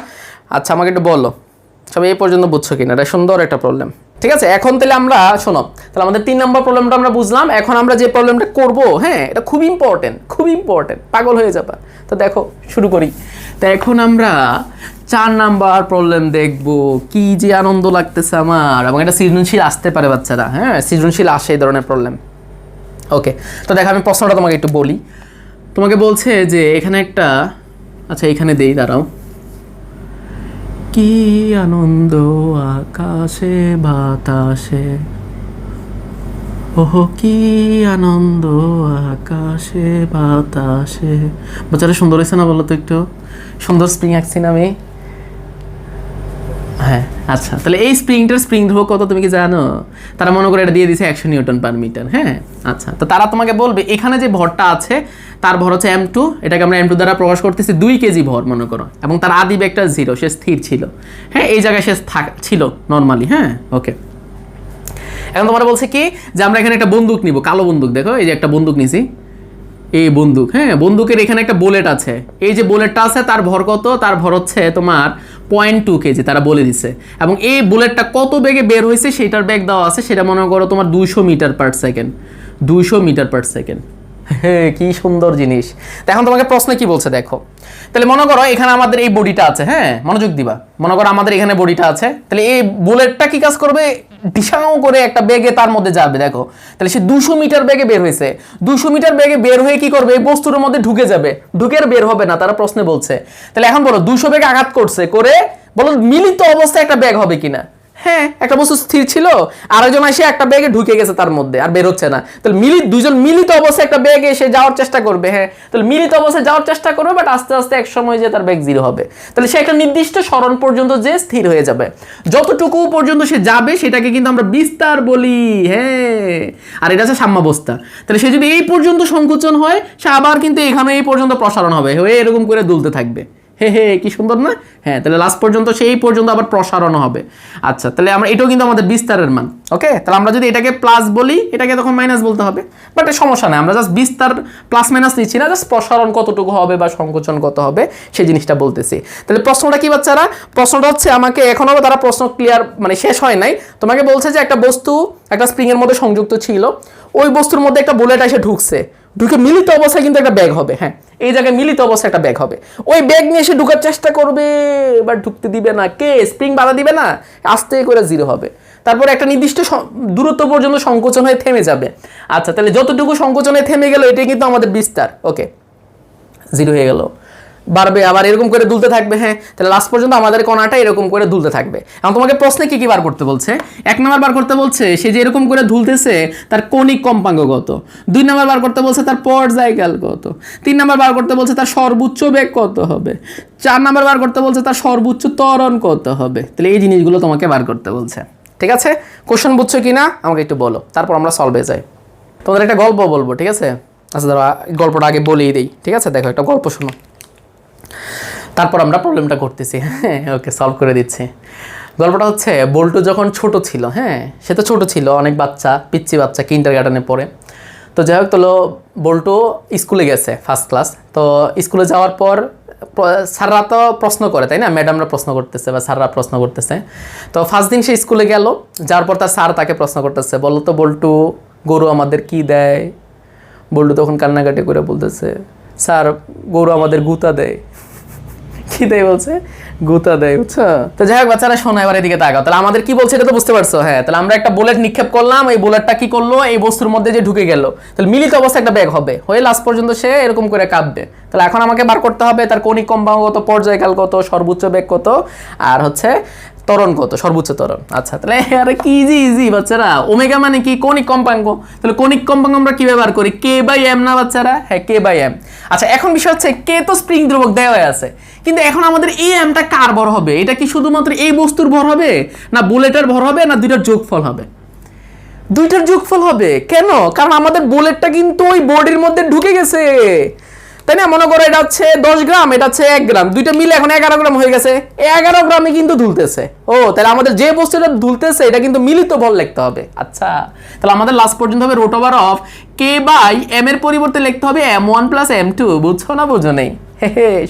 আচ্ছা, আমাকে একটু বলো সবাই এই পর্যন্ত বুঝছো কিনা? এটা সুন্দর একটা প্রবলেম। ঠিক আছে, এখন তাহলে আমরা শোনো, তাহলে আমাদের 3 নম্বর প্রবলেমটা আমরা বুঝলাম। এখন আমরা যে প্রবলেমটা করব, হ্যাঁ এটা খুব ইম্পর্টেন্ট, খুব ইম্পর্টেন্ট, পাগল হয়ে যাবা। তো দেখো শুরু করি। তো এখন আমরা 4 নাম্বার প্রবলেম দেখব। কি যে আনন্দ লাগতেছে আমার, এবং এটা সৃজনশীল আসতে পারে বাচ্চারা। হ্যাঁ, সৃজনশীল আসে এই ধরনের প্রবলেম। ওকে, তো দেখো আমি প্রশ্নটা তোমাকে একটু বলি। তোমাকে বলছে যে এখানে একটা, আচ্ছা এখানে দেই, দাঁড়াও। কি আনন্দ আকাশে বাতাসে, ওহো কি আনন্দ আকাশে বাতাসে। বাচ্চারা সুন্দর হয়েছে না বলো তো? একটু সুন্দর স্প্রিং আঁকছি না আমি? হ্যাঁ, আচ্ছা তাহলে এই স্প্রিংটার স্প্রিং ধ্রুবক কত তুমি কি জানো? তারা মনে করে এটা দিয়ে দিছে 100 নিউটন পার মিটার। হ্যাঁ, আচ্ছা, তো তারা তোমাকে বলবে এখানে যে ভরটা আছে তার ভর হচ্ছে m2, এটাকে আমরা m2 দ্বারা প্রকাশ করতেছি 2 কেজি ভর মনে করো, এবং তার আদি বেগটা 0, সে স্থির ছিল। হ্যাঁ, এই জায়গায় সে ছিল নর্মালি। হ্যাঁ, ওকে। এখন তোমরা বলছে কি যে আমরা এখানে একটা বন্দুক নিব, কালো বন্দুক। দেখো এই যে একটা বন্দুক নিছি, এই বন্দুক। হ্যাঁ, বন্দুকের এখানে একটা বুলেট আছে। এই যে বুলেটটা আছে তার ভর কত? তার ভর হচ্ছে তোমার 0.2 কেজি, তারা বলে দিছে। এবং এই বুলেটটা কত বেগে বের হয়েছে সেটার বেগ দেওয়া আছে, সেটা মনে করো তোমার 200 metre per second. 200 metre per second. হ্যাঁ, কি সুন্দর জিনিস। এখন তোমাকে প্রশ্নে কি বলছে দেখো। তাহলে মনে করো এখানে আমাদের এই বডিটা আছে। হ্যাঁ, মনোযোগ দিবা। মনে করো আমাদের এখানে বডিটা আছে, তাহলে এই বুলেটটা কি কাজ করবে, ডিসাও করে একটা বেগে তার মধ্যে যাবে। দেখো তাহলে সে 200 মিটার বেগে বের হয়েছে। 200 মিটার বেগে বের হয়ে কি করবে, এই বস্তুর মধ্যে ঢুকে যাবে, ঢুকে আর বের হবে না, তারা প্রশ্নে বলছে। তাহলে এখন বলো 200 বেগে আঘাত করছে, করে বলো মিলিত অবস্থায় একটা বেগ হবে কিনা? হ্যাঁ, একটা বস্তু স্থির ছিল, আরেকজন এসে একটা বেগে ঢুকে গেছে তার মধ্যে, আর বের হচ্ছে না। তাহলে দুজন মিলিত অবস্থায় একটা বেগে এসে যাওয়ার চেষ্টা করবে। হ্যাঁ, তাহলে মিলিত অবস্থায় যাওয়ার চেষ্টা করবে, বাট আস্তে আস্তে এক সময় যে তার বেগ 0 হবে। তাহলে সে একটা নির্দিষ্ট সরণ পর্যন্ত যে স্থির হয়ে যাবে। যতটুকু পর্যন্ত সে যাবে সেটাকে কিন্তু আমরা বিস্তার বলি। হ্যাঁ, আর এটা হচ্ছে সাম্যাবস্থা। তাহলে সে যদি এই পর্যন্ত সংকোচন হয়, সে আবার কিন্তু এখানে এই পর্যন্ত প্রসারণ হবে, হয়ে এরকম করে দুলতে থাকবে। হে হে, কি সুন্দর না? হ্যাঁ, তাহলে লাস্ট পর্যন্ত সেই পর্যন্ত আবার প্রসারণ হবে। আচ্ছা, তাহলে আমরা এটাও কিন্তু আমাদের বিস্তারের মান। ওকে, তাহলে আমরা যদি এটাকে প্লাস বলি, এটাকে তখন মাইনাস বলতে হবে, বাট সমস্যা নেই, আমরা জাস্ট বিস্তার প্লাস মাইনাস নিচ্ছি না, জাস্ট প্রসারণ কতটুকু হবে বা সংকোচন কত হবে সেই জিনিসটা বলতেছি। তাহলে প্রশ্নটা কি বাচ্চারা? প্রশ্নটা হচ্ছে আমাকে এখনো তারা প্রশ্ন ক্লিয়ার মানে শেষ হয় নাই। তোমাকে বলছে যে একটা বস্তু একটা স্প্রিং এর মধ্যে সংযুক্ত ছিল, ওই বস্তুর মধ্যে একটা বুলেট এসে ঢুকছে, ঢুকে মিলিত অবস্থায় কিন্তু একটা ব্যাগ হবে। হ্যাঁ, এই জায়গায় মিলিত অবস্থায় একটা ব্যাগ হবে। ওই ব্যাগ নিয়ে এসে ঢুকার চেষ্টা করবে, এবার ঢুকতে দিবে না। কে? স্প্রিং বাধা দিবে না, আস্তে করে 0 হবে। তারপর একটা নির্দিষ্ট দূরত্ব পর্যন্ত সংকোচন হয়ে থেমে যাবে। আচ্ছা, তাহলে যতটুকু সংকোচনে থেমে গেল এটাই কিন্তু আমাদের বিস্তার। ওকে, 0 হয়ে গেল। বাড়বে, আবার এরকম করে দুলতে থাকবে। হ্যাঁ, তাহলে লাস্ট পর্যন্ত আমাদের কণাটা এরকম করে দুলতে থাকবে। এখন তোমাকে প্রশ্নে কি কি বার করতে বলছে? 1 নাম্বার বার করতে বলছে সে যে এরকম করে দুলতেছে তার কণিক কম্পাঙ্ক কত। 2 নাম্বার বার করতে বলছে তার পর্যায়কাল কত। 3 নাম্বার বার করতে বলছে তার সর্বোচ্চ বেগ কত হবে। 4 নাম্বার বার করতে বলছে তার সর্বোচ্চ ত্বরণ কত হবে। তাহলে এই জিনিসগুলো তোমাকে বার করতে বলছে। ঠিক আছে, কোশ্চেন বুঝছো কিনা আমাকে একটু বলো, তারপর আমরা সলভে যাই। তোমাদের একটা গল্প বলবো, ঠিক আছে? আচ্ছা ধরো গল্পটা আগে বলেই দিই, ঠিক আছে? দেখো একটা গল্প শোনো, তারপর আমরা প্রবলেমটা করতেছি। হ্যাঁ, ওকে, সলভ করে দিচ্ছি। গল্পটা হচ্ছে বল্টু যখন ছোট ছিল, হ্যাঁ সে তো ছোট ছিল, অনেক বাচ্চা, পিচ্চি বাচ্চা, কিন্ডারগার্টেনে পড়ে। তো যাই হোক, তো বল্টু স্কুলে গেছে, ফার্স্ট ক্লাস। তো স্কুলে যাওয়ার পর স্যাররা তো প্রশ্ন করে, তাই না? ম্যাডামরা প্রশ্ন করতেছে বা স্যাররা প্রশ্ন করতেছে। তো ফার্স্ট দিন সে স্কুলে গেল, যাওয়ার পর তার স্যার তাকে প্রশ্ন করতেছে, বলো তো বল্টু, গরু আমাদের কি দেয়? বল্টু তখন কান্নাকাটি করে বলতেছে, স্যার গরু আমাদের গুতা দেয়। কি দেয় বলছে? গুতা দেয়, বুঝছো? তো যাই হোক বাচ্চারা শোনো, এবার এদিকে তাকাও। তাহলে আমাদের কি বলছে এটা তো বুঝতে পারছো? হ্যাঁ, তাহলে আমরা একটা বুলেট নিক্ষেপ করলাম, এই বুলেটটা কি করলো, এই বস্তুর মধ্যে যে ঢুকে গেল, তাহলে মিলিত অবস্থায় একটা ব্যাগ হবে, হয়ে লাস্ট পর্যন্ত সে এরকম করে কাঁপবে। তাহলে এখন আমাকে বার করতে হবে তার কণিক কম্পাঙ্ক কত, পর্যায়কাল কত, সর্বোচ্চ বেগ কত, আর হচ্ছে ত্বরণ কত, সর্বোচ্চ ত্বরণ। আচ্ছা, তাহলে আরে কি ইজি ইজি বাচ্চারা। ওমেগা মানে কি? কণিক কম্পাঙ্ক। তাহলে কণিক কম্পাঙ্ক আমরা কি ব্যবহার করি? K/m না বাচ্চারা? হ্যাঁ, K/m। আচ্ছা, এখন বিষয় হচ্ছে K তো স্প্রিং ধ্রুবক দেওয়া আছে, কিন্তু এখন আমাদের এই এমটা কার ভর হবে? এটা কি শুধুমাত্র এই বস্তুর ভর হবে, না বুলেটের ভর হবে, না দুইটার যোগফল হবে? দুইটার যোগফল হবে। কেন? কারণ আমাদের বুলেটটা কিন্তু ওই বডির মধ্যে ঢুকে গেছে, তাই না? মনে করো এটা হচ্ছে 10 গ্রাম, এটা হচ্ছে 1 গ্রাম, দুইটা মিলে এখন 11 গ্রাম হয়ে গেছে। 11 গ্রামে কিন্তু দুলতেছে। ও, তাহলে আমাদের যে বস্তুটা দুলতেছে এটা কিন্তু মিলিত বল লিখতে হবে। আচ্ছা, তাহলে আমাদের লাস্ট পর্যন্ত হবে রুট ওভার অফ K/m এর পরিবর্তে লিখতে হবে m1 + m2। বুঝছো না বুঝো নেই?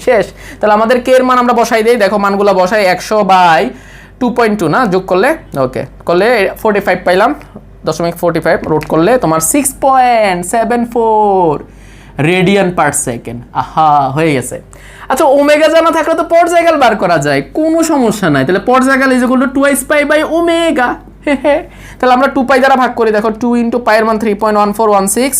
শেষ। তাহলে আমাদের কে এর মান আমরা বসাই দেই, দেখো মানগুলো বসাই। 100/2.2 না, যোগ করলে ওকে করলে 45 পাইলাম, 0.45 রুট করলে তোমার 6.74 রেডিয়ান পার সেকেন্ড। আহা, হয়ে গেছে। আচ্ছা, ওমেগা জানা থাকলে তো পর্যায়কাল বার করা যায়, কোনো সমস্যা নাই। তাহলে পর্যায়কাল ইজ ইকুয়াল টু 2π/ওমেগা। তাহলে আমরা 2π দ্বারা ভাগ করি, দেখো 2 × π এর মান 3.1416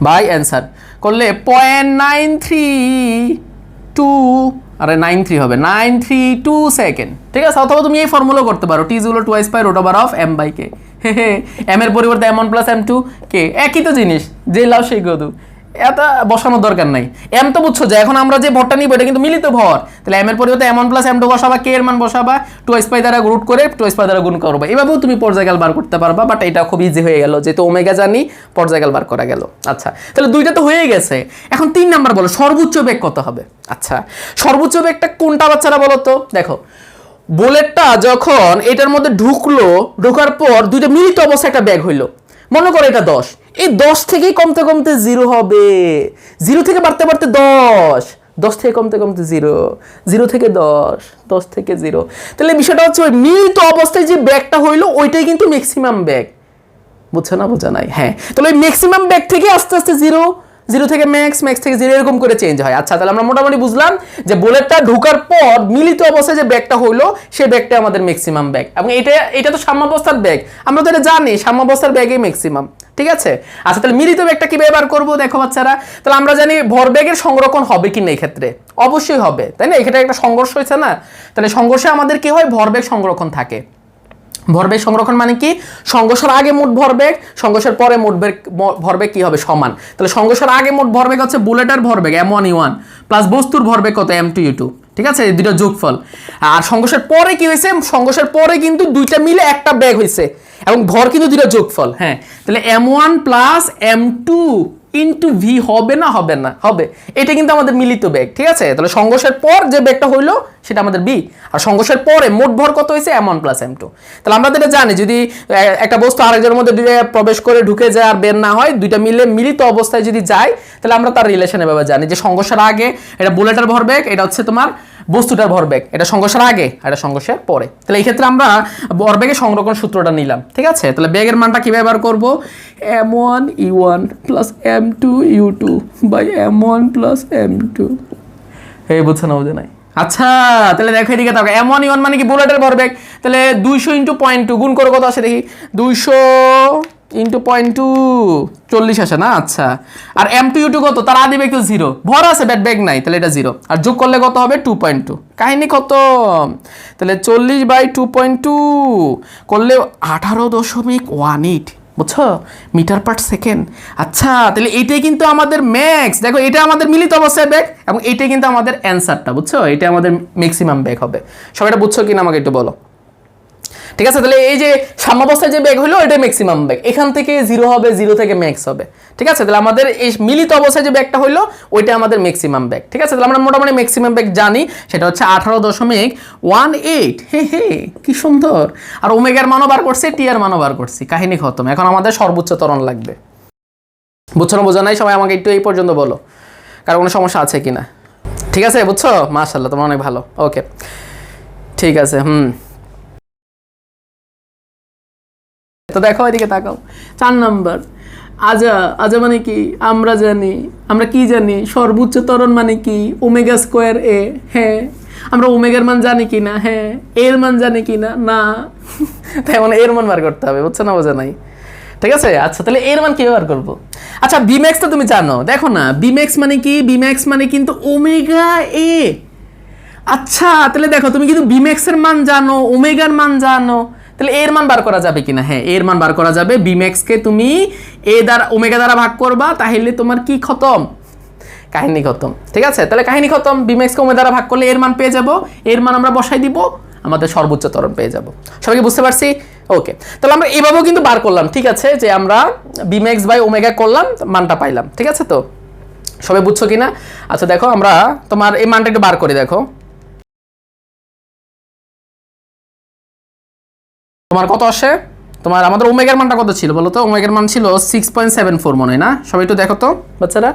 বাই অ্যান্সার করলে 0.932, আরে 93 হবে, 932 সেকেন্ড। ঠিক আছে, অথবা তুমি এই ফর্মুলা করতে পারো, t = 2π √m/k। এম এর পরিবর্তে m1 + m2 কে, একই তো জিনিস, যে লাও সেই গদু, এত বসানোর দরকার নাই। এম তো বুঝছো যে এখন আমরা যে ভরটা নিব এটা কিন্তু মিলিত ভর। তাহলে এম এর পরিবর্তে m1 + m2 বসাবা, কে এর মান বসাবা, 2π দ্বারা রুট করে 2π দ্বারা গুণ করবা। এভাবেও তুমি পর্যায়কাল বার করতে পারবা, বাট এটা খুব ইজি হয়ে গেল, যেহেতু ওমেগা জানি, পর্যায়কাল বার করা গেল। আচ্ছা, তাহলে দুইটা তো হয়ে গেছে। এখন 3 নাম্বার বলো, সর্বোচ্চ বেগ কত হবে? আচ্ছা, সর্বোচ্চ বেগটা কোনটা বাচ্চারা বলো তো? দেখো, বুলেটটা যখন এটার মধ্যে ঢুকলো, ঢোকার পর দুইটা মিলিত অবস্থায় একটা ব্যাগ হইলো, মনে করো এটা 10, এই 10 থেকেই কমতে কমতে 0 হবে, 0 থেকে বাড়তে বাড়তে 10, 10 থেকে কমতে কমতে 0, 0 থেকে 10, 10 থেকে 0। তাহলে বিষয়টা হচ্ছে ওই মিলিত অবস্থায় যে ব্যাগটা হইলো ওইটাই কিন্তু ম্যাক্সিমাম ব্যাগ। বুঝছো না বোঝা নাই? হ্যাঁ, তাহলে ওই ম্যাক্সিমাম ব্যাগ থেকে আস্তে আস্তে 0, 0 থেকে ম্যাক্স, ম্যাক্স থেকে 0 এরকম করে চেঞ্জ হয়। আচ্ছা, তাহলে আমরা মোটামুটি বুঝলাম যে বুলেটটা ঢোকার পর মিলিত অবস্থায় যে ব্যাগটা হইলো সেই ব্যাগটা আমাদের ম্যাক্সিমাম ব্যাগ, এবং এটা তো সাম্যাবস্থার ব্যাগ, আমরা তো এটা জানি, সাম্যাবস্থার ব্যাগই ম্যাক্সিমাম। ঠিক আছে, আচ্ছা তাহলে মিলিত ব্যাগটা কি ব্যবহার করবো দেখো বাচ্চারা। তাহলে আমরা জানি ভরবেগের সংরক্ষণ হবে কি না, এই ক্ষেত্রে অবশ্যই হবে, তাই না? এখানে একটা সংঘর্ষ হয়েছে না, তাহলে সংঘর্ষে আমাদের কি হয়, ভরবেগ সংরক্ষণ থাকে। ভরবেগ সংরক্ষণ মানে কি? সংঘর্ষের আগে মোট ভরবেগ, সংঘর্ষের পরে মোট ভরবেগ কি হবে, সমান। তাহলে সংঘর্ষের আগে মোট ভরবেগ হচ্ছে বুলেটের ভরবেগ m1u1 প্লাস বস্তুর ভরবেগ কত, m2u2। ঠিক আছে, এই দুটো যোগফল। আর সংঘর্ষের পরে কি হয়েছে, সংঘর্ষের পরে কিন্তু দুইটা মিলে একটা ব্যাগ হয়েছে, এবং ভর কিন্তু দুটো যোগফল। হ্যাঁ, তাহলে m1 + m2 ইন্টু ভি হবে না, হবে না, হবে। এটা কিন্তু আমাদের মিলিত বেগ। ঠিক আছে, তাহলে সংঘর্ষের পর যে বেগটা হইলো সেটা আমাদের বি, আর সংঘর্ষের পরে মোট ভর কত হয়েছে, m1 + m2। তাহলে আমরা যেটা জানি, যদি একটা বস্তু আরেকজনের মধ্যে প্রবেশ করে ঢুকে যায় আর বের না হয়, দুইটা মিলে মিলিত অবস্থায় যদি যায়, তাহলে আমরা তার রিলেশন এভাবে জানি যে সংঘর্ষের আগে এটা বুলেটের ভরবেগ, এটা হচ্ছে তোমার বস্তুটার ভরবেগ, এটা সংঘর্ষের আগে, এটা সংঘর্ষের পরে। তাহলে এই ক্ষেত্রে আমরা ভরবেগের সংরক্ষণ সূত্রটা নিলাম। ঠিক আছে, তাহলে বেগের মানটা কি ব্যবহার করব, m1u1 + m2u2 m1 + m2। এই বুঝছো না, বুঝে নাই? আচ্ছা, তাহলে দেখো এদিকে তাকাও, m1u1 মানে কি বুলেটের ভরবেগ, তাহলে 200 × 0.2 গুণ করে কত আসে দেখি, 200 ইন্টু 0.2 40 আসে না, আচ্ছা। আর m2u2 কত, তার আদি বেগ তো 0, ভর আছে ব্যাট বেগ নাই, তাহলে এটা 0, আর যোগ করলে কত হবে 2.2। কাহিনী কত, তাহলে 40/2.2 করলে 18.18, বুঝছো, মিটার পার সেকেন্ড। আচ্ছা, তাহলে এইটাই কিন্তু আমাদের ম্যাক্স, দেখো এটা আমাদের মিলিত অবস্থায় বেগ, এবং এইটাই কিন্তু আমাদের অ্যান্সারটা, বুঝছো, এটা আমাদের ম্যাক্সিমাম বেগ হবে। সবাই এটা বুঝছো কিনা আমাকে একটু বলো। ঠিক আছে, তাহলে এই যে সাম্যাবস্থায় যে বেগ হলো এটাই ম্যাক্সিমাম বেগ, এখান থেকে 0 হবে, 0 থেকে ম্যাক্স হবে। ঠিক আছে, তাহলে আমাদের এই মিলিত অবস্থায় যে বেগটা হলো ওইটা আমাদের ম্যাক্সিমাম বেগ। ঠিক আছে, তাহলে আমরা মোটামুটি ম্যাক্সিমাম বেগ জানি, সেটা হচ্ছে 18.18। হে কি সুন্দর। আর ওমেগার মানও বার করছি, টি এর মানও বার করছি, কাহিনী খতম। এখন আমাদের সর্বোচ্চ ত্বরণ লাগবে। বুঝছো না বোঝা নাই? সবাই আমাকে একটু এই পর্যন্ত বলো, কারো কোনো সমস্যা আছে কিনা। ঠিক আছে, বুঝছো, মাশাআল্লাহ, তোমার অনেক ভালো। ওকে, ঠিক আছে। তো দেখো এদিকে তাকাও, 4 নাম্বার। আজা মানে কি, আমরা জানি, আমরা কি জানি, সর্বোচ্চ ত্বরণ মানে কি, ওমেগা স্কোয়ার এ। হ্যাঁ, আমরা ওমেগার মান জানি কি না? হ্যাঁ। এর মান জানি কি না? না। তাই মানে এর মান বার করতে হবে, বুঝছো না বোঝা নাই? ঠিক আছে, আচ্ছা, তাহলে এর মান কিভাবে বার করবো? আচ্ছা, বিম্যাক্স তো তুমি জানো, দেখো না, বিম্যাক্স মানে কি, বিম্যাক্স মানে কিন্তু ওমেগা এ। আচ্ছা, তাহলে দেখো তুমি কিন্তু বিম্যাক্স এর মান জানো, ওমেগার মান জানো, তাহলে এর মান বার করা যাবে কিনা? হ্যাঁ, এর মান বার করা যাবে। বিম্যাক্স কে তুমি এ দ্বারা, ওমেগা দ্বারা ভাগ করবা, তাহলে তোমার কি খতম, কাহিনী খতম। ঠিক আছে, তাহলে কাহিনী খতম। বিম্যাক্স কে ওমেগা দ্বারা ভাগ করলে এর মান পেয়ে যাব, এর মান আমরা বসাই দিব, আমাদের সর্বোচ্চ ত্বরণ পেয়ে যাব। সবাইকে বুঝতে পারছি? ওকে, তাহলে আমরা এভাবেও কিন্তু বার করলাম। ঠিক আছে, যে আমরা বিম্যাক্স বাই ওমেগা করলাম, মানটা পাইলাম। ঠিক আছে, তো সবাই বুঝছো কিনা? আচ্ছা, দেখো আমরা তোমার এই মানটা একটু বার করে দেখো। তোমার কত আসে? তোমার আমাদের ওমেগার মানটা কত ছিল বলো তো? ওমেগার মান ছিল 6.74 মনে হয় না? সবাই একটু দেখো তো বাচ্চারা,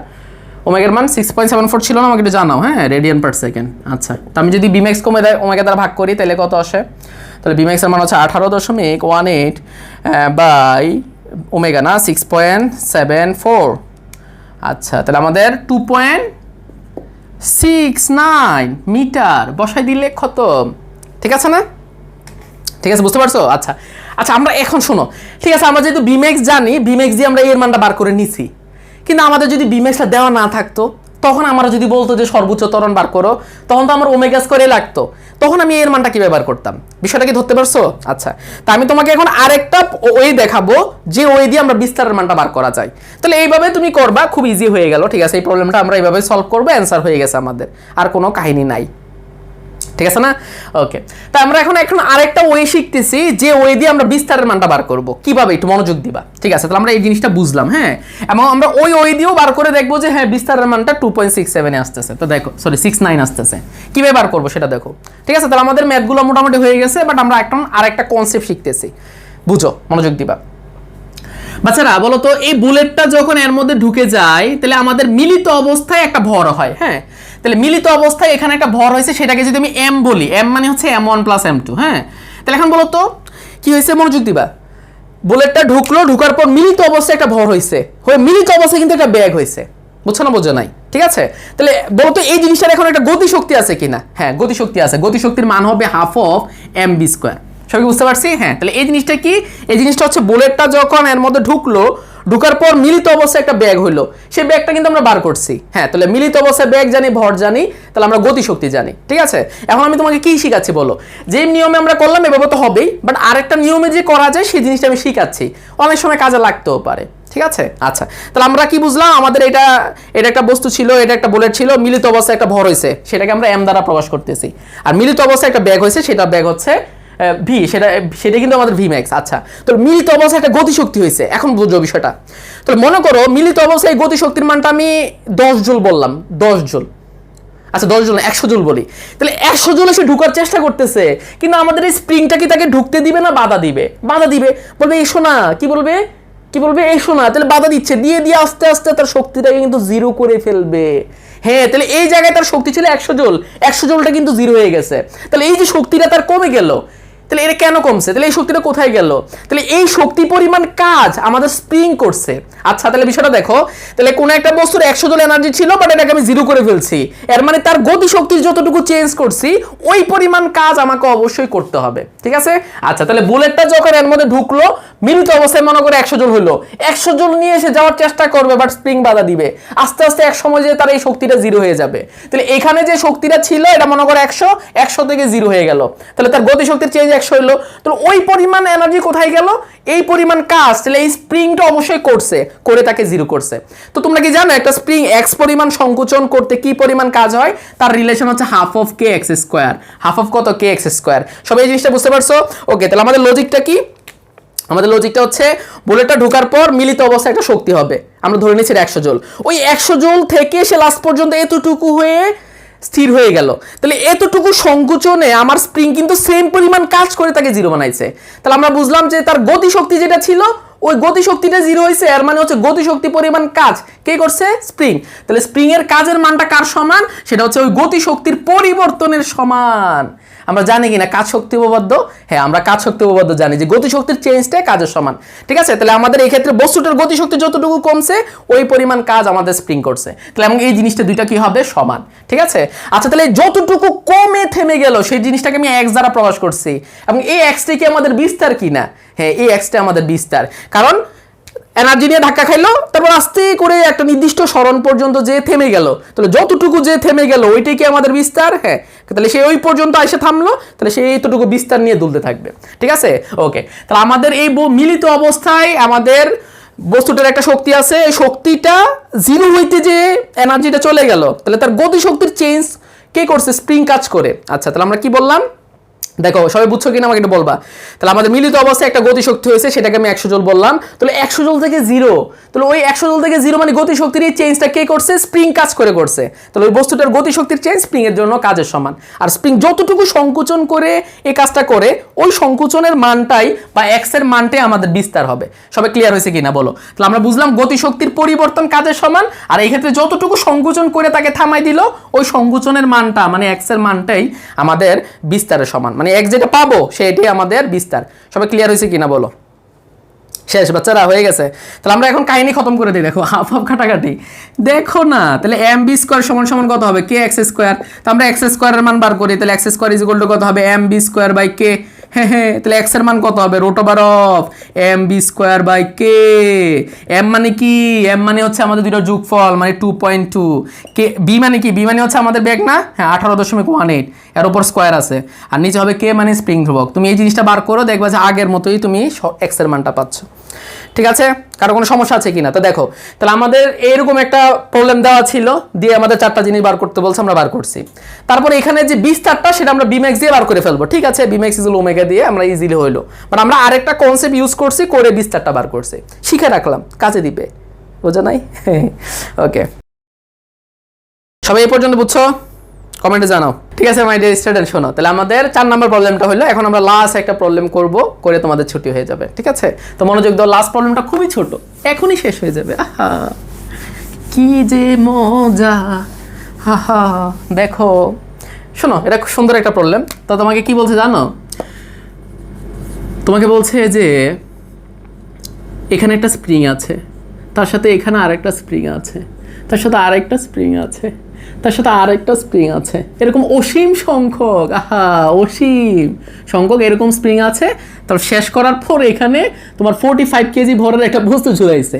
ওমেগার মান 6.74 ছিল না? আমাকে একটু জানাও। হ্যাঁ, রেডিয়ান পার সেকেন্ড। আচ্ছা, তো আমি যদি বিম্যাক্স কমে দেয় ওমেগা দ্বারা ভাগ করি তাহলে কত আসে? তাহলে বিম্যাক্সের মান হচ্ছে 18.18 বাই ওমেগা না 6.74। আচ্ছা, তাহলে আমাদের 2.69 মিটার বসাই দিলে খতম। ঠিক আছে না? ঠিক আছে, বুঝতে পারছো? আচ্ছা আচ্ছা, আমরা এখন শোনো। ঠিক আছে, আমরা যেহেতু বিম্যাক্স জানি, বিম্যাক্স দিয়ে আমরা এর মানটা বার করে নিছি, কিন্তু আমাদের যদি বিম্যাক্সটা দেওয়া না থাকতো, তখন আমরা যদি বলতো যে সর্বোচ্চ ত্বরণ বার করো, তখন তো আমার ওমেগা স্কয়ারে লাগতো, তখন আমি এর মানটা কিভাবে বার করতাম? বিষয়টা কি ধরতে পারছো? আচ্ছা, তা আমি তোমাকে এখন আরেকটা ওয়ে দেখাবো, যে ওয়ে দিয়ে আমরা বিস্তারের মানটা বার করা যায়। তাহলে এইভাবে তুমি করবা, খুব ইজি হয়ে গেল। ঠিক আছে, এই প্রবলেমটা আমরা এইভাবে সলভ করবো, অ্যান্সার হয়ে গেছে আমাদের, আর কোনো কাহিনী নাই। ঠিক আছে না? ওকে, তা আমরা এখন আরেকটা ওয়ে শিখতেছি, যে ওয়ে দিয়ে আমরা বিস্তারের মানটা বার করব। কিভাবে, একটু মনোযোগ দিবা। ঠিক আছে, তাহলে আমরা এই জিনিসটা বুঝলাম। হ্যাঁ, এবং আমরা ওই ওয়ে দিয়েও বার করে দেখবো যে হ্যাঁ, বিস্তারের মানটা 2.67 আসতেছে। তো দেখো, সরি 69 আসতেছে। কিভাবে বার করবো সেটা দেখো। ঠিক আছে, তাহলে আমাদের ম্যাথগুলো মোটামুটি হয়ে গেছে, বাট আমরা এখন আরেকটা কনসেপ্ট শিখতেছি। বুঝো, মনোযোগ দিবা। বাচ্চারা বলো তো, এই বুলেটটা যখন এর মধ্যে ঢুকে যায়, তাহলে আমাদের মিলিত অবস্থায় একটা ভর হয়। হ্যাঁ, তাহলে মিলিত অবস্থায় এখানে একটা ভর হয়েছে, সেটাকে যদি আমি এম বলি, এম মানে হচ্ছে m1 + m2। হ্যাঁ, তাহলে এখন বলো তো কি হয়েছে, মনোযোগ দিবা। বুলেটটা ঢুকলো, ঢুকার পর মিলিত অবস্থায় একটা ভর হয়েছে, হয়ে মিলিত অবস্থায় কিন্তু একটা ব্যাগ হয়েছে। বুঝছো না বোঝো নাই? ঠিক আছে, তাহলে বলো তো এই জিনিসটার এখন একটা গতিশক্তি আছে কিনা? হ্যাঁ, গতিশক্তি আছে। গতিশক্তির মান হবে ½mv²। সবাই বুঝতে পারছি? হ্যাঁ, তাহলে এই জিনিসটা কি? এই জিনিসটা হচ্ছে বুলেটটা যখন এর মধ্যে ঢুকলো, ঢুকার পর মিলিত অবস্থায় একটা ব্যাগ হইলো, সেই ব্যাগটা কিন্তু আমরা বার করছি। হ্যাঁ, তাহলে মিলিত অবস্থায় ব্যাগ জানি, ভর জানি, তাহলে আমরা গতিশক্তি জানি। ঠিক আছে, এখন আমি তোমাকে কি শিখাচ্ছি বলো? যে নিয়মে আমরা করলাম এভাবে তো হবেই, বাট আরেকটা নিয়মে যে করা যায় সেই জিনিসটা আমি শিখাচ্ছি, অনেক সময় কাজে লাগতেও পারে। ঠিক আছে, আচ্ছা, তাহলে আমরা কি বুঝলাম? আমাদের এটা একটা বস্তু ছিল, এটা একটা বুলেট ছিল, মিলিত অবস্থায় একটা ভর হয়েছে, সেটাকে আমরা এম দ্বারা প্রকাশ করতেছি। আর মিলিত অবস্থায় একটা ব্যাগ হয়েছে, সেটা ব্যাগ হচ্ছে ভি, সেটা কিন্তু আমাদের ভি ম্যাক্স। আচ্ছা, তো মিলিত অবস্থায় একটা গতিশক্তি হয়েছে, এখন বুঝো বিষয়টা। তাহলে মনে করো মিলিত অবস্থায় গতিশক্তির মানটা আমি 10 জুল বললাম, 10 জুল। আচ্ছা, 10 জুল না, 100 জুল বলি। তাহলে 100 জুল এসে ঢুকার চেষ্টা করতেছে, কিন্তু আমাদের এই স্প্রিংটা কি তাকে ঢুকতে দিবে না বাধা দিবে? বাধা দিবে, বলবে এসো না। কি বলবে? এসো না। তাহলে বাধা দিচ্ছে, দিয়ে আস্তে আস্তে তার শক্তিটাকে কিন্তু জিরো করে ফেলবে। হ্যাঁ, তাহলে এই জায়গায় তার শক্তি ছিল 100 জুল, 100 জুলটা কিন্তু জিরো হয়ে গেছে। তাহলে এই যে শক্তিটা তার কমে গেল, তাহলে এটা কেন কমছে, তাহলে এই শক্তিটা কোথায় গেল, তাহলে এই শক্তি পরিমাণ কাজ আমাদের স্প্রিং করছে। আচ্ছা তাহলে বিষয়টা দেখো, তাহলে কোন একটা বস্তুর 100 জুল এনার্জি ছিল বাট এটাকে আমি জিরো করে ফেলছি, এর মানে তার গতি শক্তির যতটুকু চেঞ্জ করছি ওই পরিমাণ কাজ আমাকে অবশ্যই করতে হবে, ঠিক আছে। আচ্ছা তাহলে বুলেটটা যখন এর মধ্যে ঢুকলো মিলিত অবস্থায় মনে করে 100 জুল হলো, 100 জুল নিয়ে এসে যাওয়ার চেষ্টা করবে বাট স্প্রিং বাধা দিবে, আস্তে আস্তে এক সময় যে তার এই শক্তিটা জিরো হয়ে যাবে। তাহলে এখানে যে শক্তিটা ছিল এটা মনে করে 100 থেকে জিরো হয়ে গেল, তাহলে তার গতি শক্তির চেঞ্জ 100 হলো, তাহলে ওই পরিমাণ এনার্জি কোথায় গেল, এই পরিমাণ কাজ তাহলে এই স্প্রিংটা অবশ্যই করছে, করে তাকে জিরো করছে। তো তোমরা কি জানো একটা স্প্রিং x পরিমাণ সংকোচন করতে কি পরিমাণ কাজ হয়, তার রিলেশন হচ্ছে half of K x square, half of কত কে এক্স স্কোয়ার। সবাই এই জিনিসটা বুঝতে পারছো? ওকে, তাহলে আমাদের লজিকটা কি, আমাদের লজিকটা হচ্ছে বুলেটটা ঢোকার পর মিলিত অবস্থায় একটা শক্তি হবে, আমরা ধরে নিচ্ছি 100 জুল, ওই 100 জুল থেকে সে লাস্ট পর্যন্ত এতটুকু হয়ে স্থির হয়ে গেল, তাহলে এতটুকু সংকোচনে আমার স্প্রিং কিন্তু সেম পরিমাণ কাজ করে তাকে জিরো বানাইছে। তাহলে আমরা বুঝলাম যে তার গতি শক্তি যেটা ছিল ওই গতি শক্তিটা জিরো হয়েছে, এর মানে হচ্ছে গতি শক্তি পরিমাণ কাজ কে করছে, স্প্রিং। তাহলে স্প্রিং এর কাজের মানটা কার সমান, সেটা হচ্ছে ওই গতি শক্তির পরিবর্তনের সমান। আমরা জানি কিনা কাজ শক্তি উপপাদ্য, হ্যাঁ আমরা কাজ শক্তি উপপাদ্য জানি যে গতি শক্তির চেঞ্জটা কাজের সমান, ঠিক আছে। তাহলে আমাদের এই ক্ষেত্রে বস্তুটার গতি শক্তি যতটুকু কমছে ওই পরিমাণ কাজ আমাদের স্প্রিং করছে, তাহলে এবং এই জিনিসটা দুইটা কি হবে, সমান, ঠিক আছে। আচ্ছা তাহলে যতটুকু কমে থেমে গেল সেই জিনিসটাকে আমি x দ্বারা প্রকাশ করছি, এবং এই x-টা কি আমাদের বিস্তার কিনা, হ্যাঁ এই x-টা আমাদের বিস্তার, কারণ এনার্জি নিয়ে ধাক্কা খাইলো তারপর আস্তে করে একটা নির্দিষ্ট সরণ পর্যন্ত যে থেমে গেল, তাহলে যতটুকু যে থেমে গেল ওইটাই কি আমাদের বিস্তার, হ্যাঁ তাহলে সে ওই পর্যন্ত এসে থামলো, তাহলে সে এইটুকু বিস্তার নিয়ে দুলতে থাকবে, ঠিক আছে। ওকে, তাহলে আমাদের এই মিলিত অবস্থায় আমাদের বস্তুটার একটা শক্তি আছে, এই শক্তিটা জিরো হইতে যে এনার্জিটা চলে গেল, তাহলে তার গতি শক্তির চেঞ্জ কে করছে, স্প্রিং কাজ করে। আচ্ছা তাহলে আমরা কি বললাম দেখো, সবাই বুঝছো কিনা আমাকে একটু বলবা। তাহলে আমাদের মিলিত অবস্থায় একটা গতি শক্তি হয়েছে, সেটাকে আমি 100 জুল বললাম, তাহলে 100 জুল থেকে জিরো, তাহলে ওই 100 জুল থেকে জিরো মানে গতি শক্তির এই চেঞ্জটা কে করছে, স্প্রিং কাজ করে করছে, তাহলে ওই বস্তুটার গতি শক্তির চেঞ্জ স্প্রিং এর জন্য কাজের সমান, আর স্প্রিং যতটুকু সংকোচন করে এই কাজটা করে ওই সংকোচনের মানটাই বা x এর মানটাই আমাদের বিস্তার হবে। সবাই ক্লিয়ার হয়েছে কিনা বলো? তাহলে আমরা বুঝলাম গতি শক্তির পরিবর্তন কাজের সমান, আর এই ক্ষেত্রে যতটুকু সংকোচন করে তাকে থামাই দিল ওই সংকোচনের মানটা মানে x এর মানটাই আমাদের বিস্তারের সমান, মানে x যেটা পাবো সেটাই আমাদের বিস্তার। সবাই ক্লিয়ার হয়েছে কিনা বলো? শেষ বাচ্চারা, হয়ে গেছে। তাহলে আমরা এখন কাহিনী খতম করে দিই। দেখো হাফ হাফ কাটাকাটি দেখো না, তাহলে এম বি স্কোয়ার সমান সমান কত হবে, কে এক্স স্কোয়ার। তো আমরা এক্স স্কোয়ারের মান বার করি, তাহলে x square is equal to কত হবে, m b square by k. হ্যাঁ হ্যাঁ, তাহলে এক্স এর মান কত হবে, root over of m b square by K. M মানে কি, এম মানে হচ্ছে আমাদের দুটো যোগফল মানে 2.2, কে বি মানে কি, বি মানে হচ্ছে আমাদের বেগ না, হ্যাঁ 18.18, এর উপর স্কোয়ার আছে, আর নিচে হবে কে মানে স্প্রিং ধ্রুবক। তুমি এই জিনিসটা বার করো, দেখবা যে আগের মতোই তুমি এক্স এর মানটা পাচ্ছ, ঠিক আছে। কারো কোনো সমস্যা আছে কিনা? তো দেখো, তাহলে আমাদের এরকম একটা প্রবলেম দেওয়া ছিল, দিয়ে আমাদের 4টা জিনিস বার করতে বলছে, আমরা বার করছি। তারপরে এখানে যে বিস্তারটা সেটা আমরা বিম্যাক্স দিয়ে বার করে ফেলবো, ঠিক আছে, বিম্যাক্স ইজ ওমেগা দিয়ে আমরা ইজিলি হইলো, বাট আমরা আরেকটা কনসেপ্ট ইউজ করছি, করে বিস্তারটা বার করছি, শিখে রাখলাম, কাজে দিবে, বোঝা নাই? ওকে, সবাই এই পর্যন্ত বুঝছো? কমেন্টে জানাও, ঠিক আছে মাই ডিয়ার স্টুডেন্ট। শোনো, তাহলে আমাদের 4 নম্বর প্রবলেমটা হলো, এখন আমরা লাস্ট একটা প্রবলেম করব, করে তোমাদের ছুটি হয়ে যাবে, ঠিক আছে। তো মনোযোগ দাও, লাস্ট প্রবলেমটা খুবই ছোট, এখনই শেষ হয়ে যাবে। আহা কি যে মজা, হা দেখো শোনো, এটা খুব সুন্দর একটা প্রবলেম। তো তোমাকে কি বলছে জানো, তোমাকে বলছে যে এখানে একটা স্প্রিং আছে, তার সাথে এখানে আরেকটা স্প্রিং আছে, তার সাথে আরেকটা স্প্রিং আছে, তার সাথে আরেকটা স্প্রিং আছে, এরকম অসীম সংখ্যক, অসীম সংখ্যক এরকম স্প্রিং আছে। তারপর শেষ করার পর এখানে তোমার 45 কেজি ভরের একটা বস্তু ঝুলাইছে।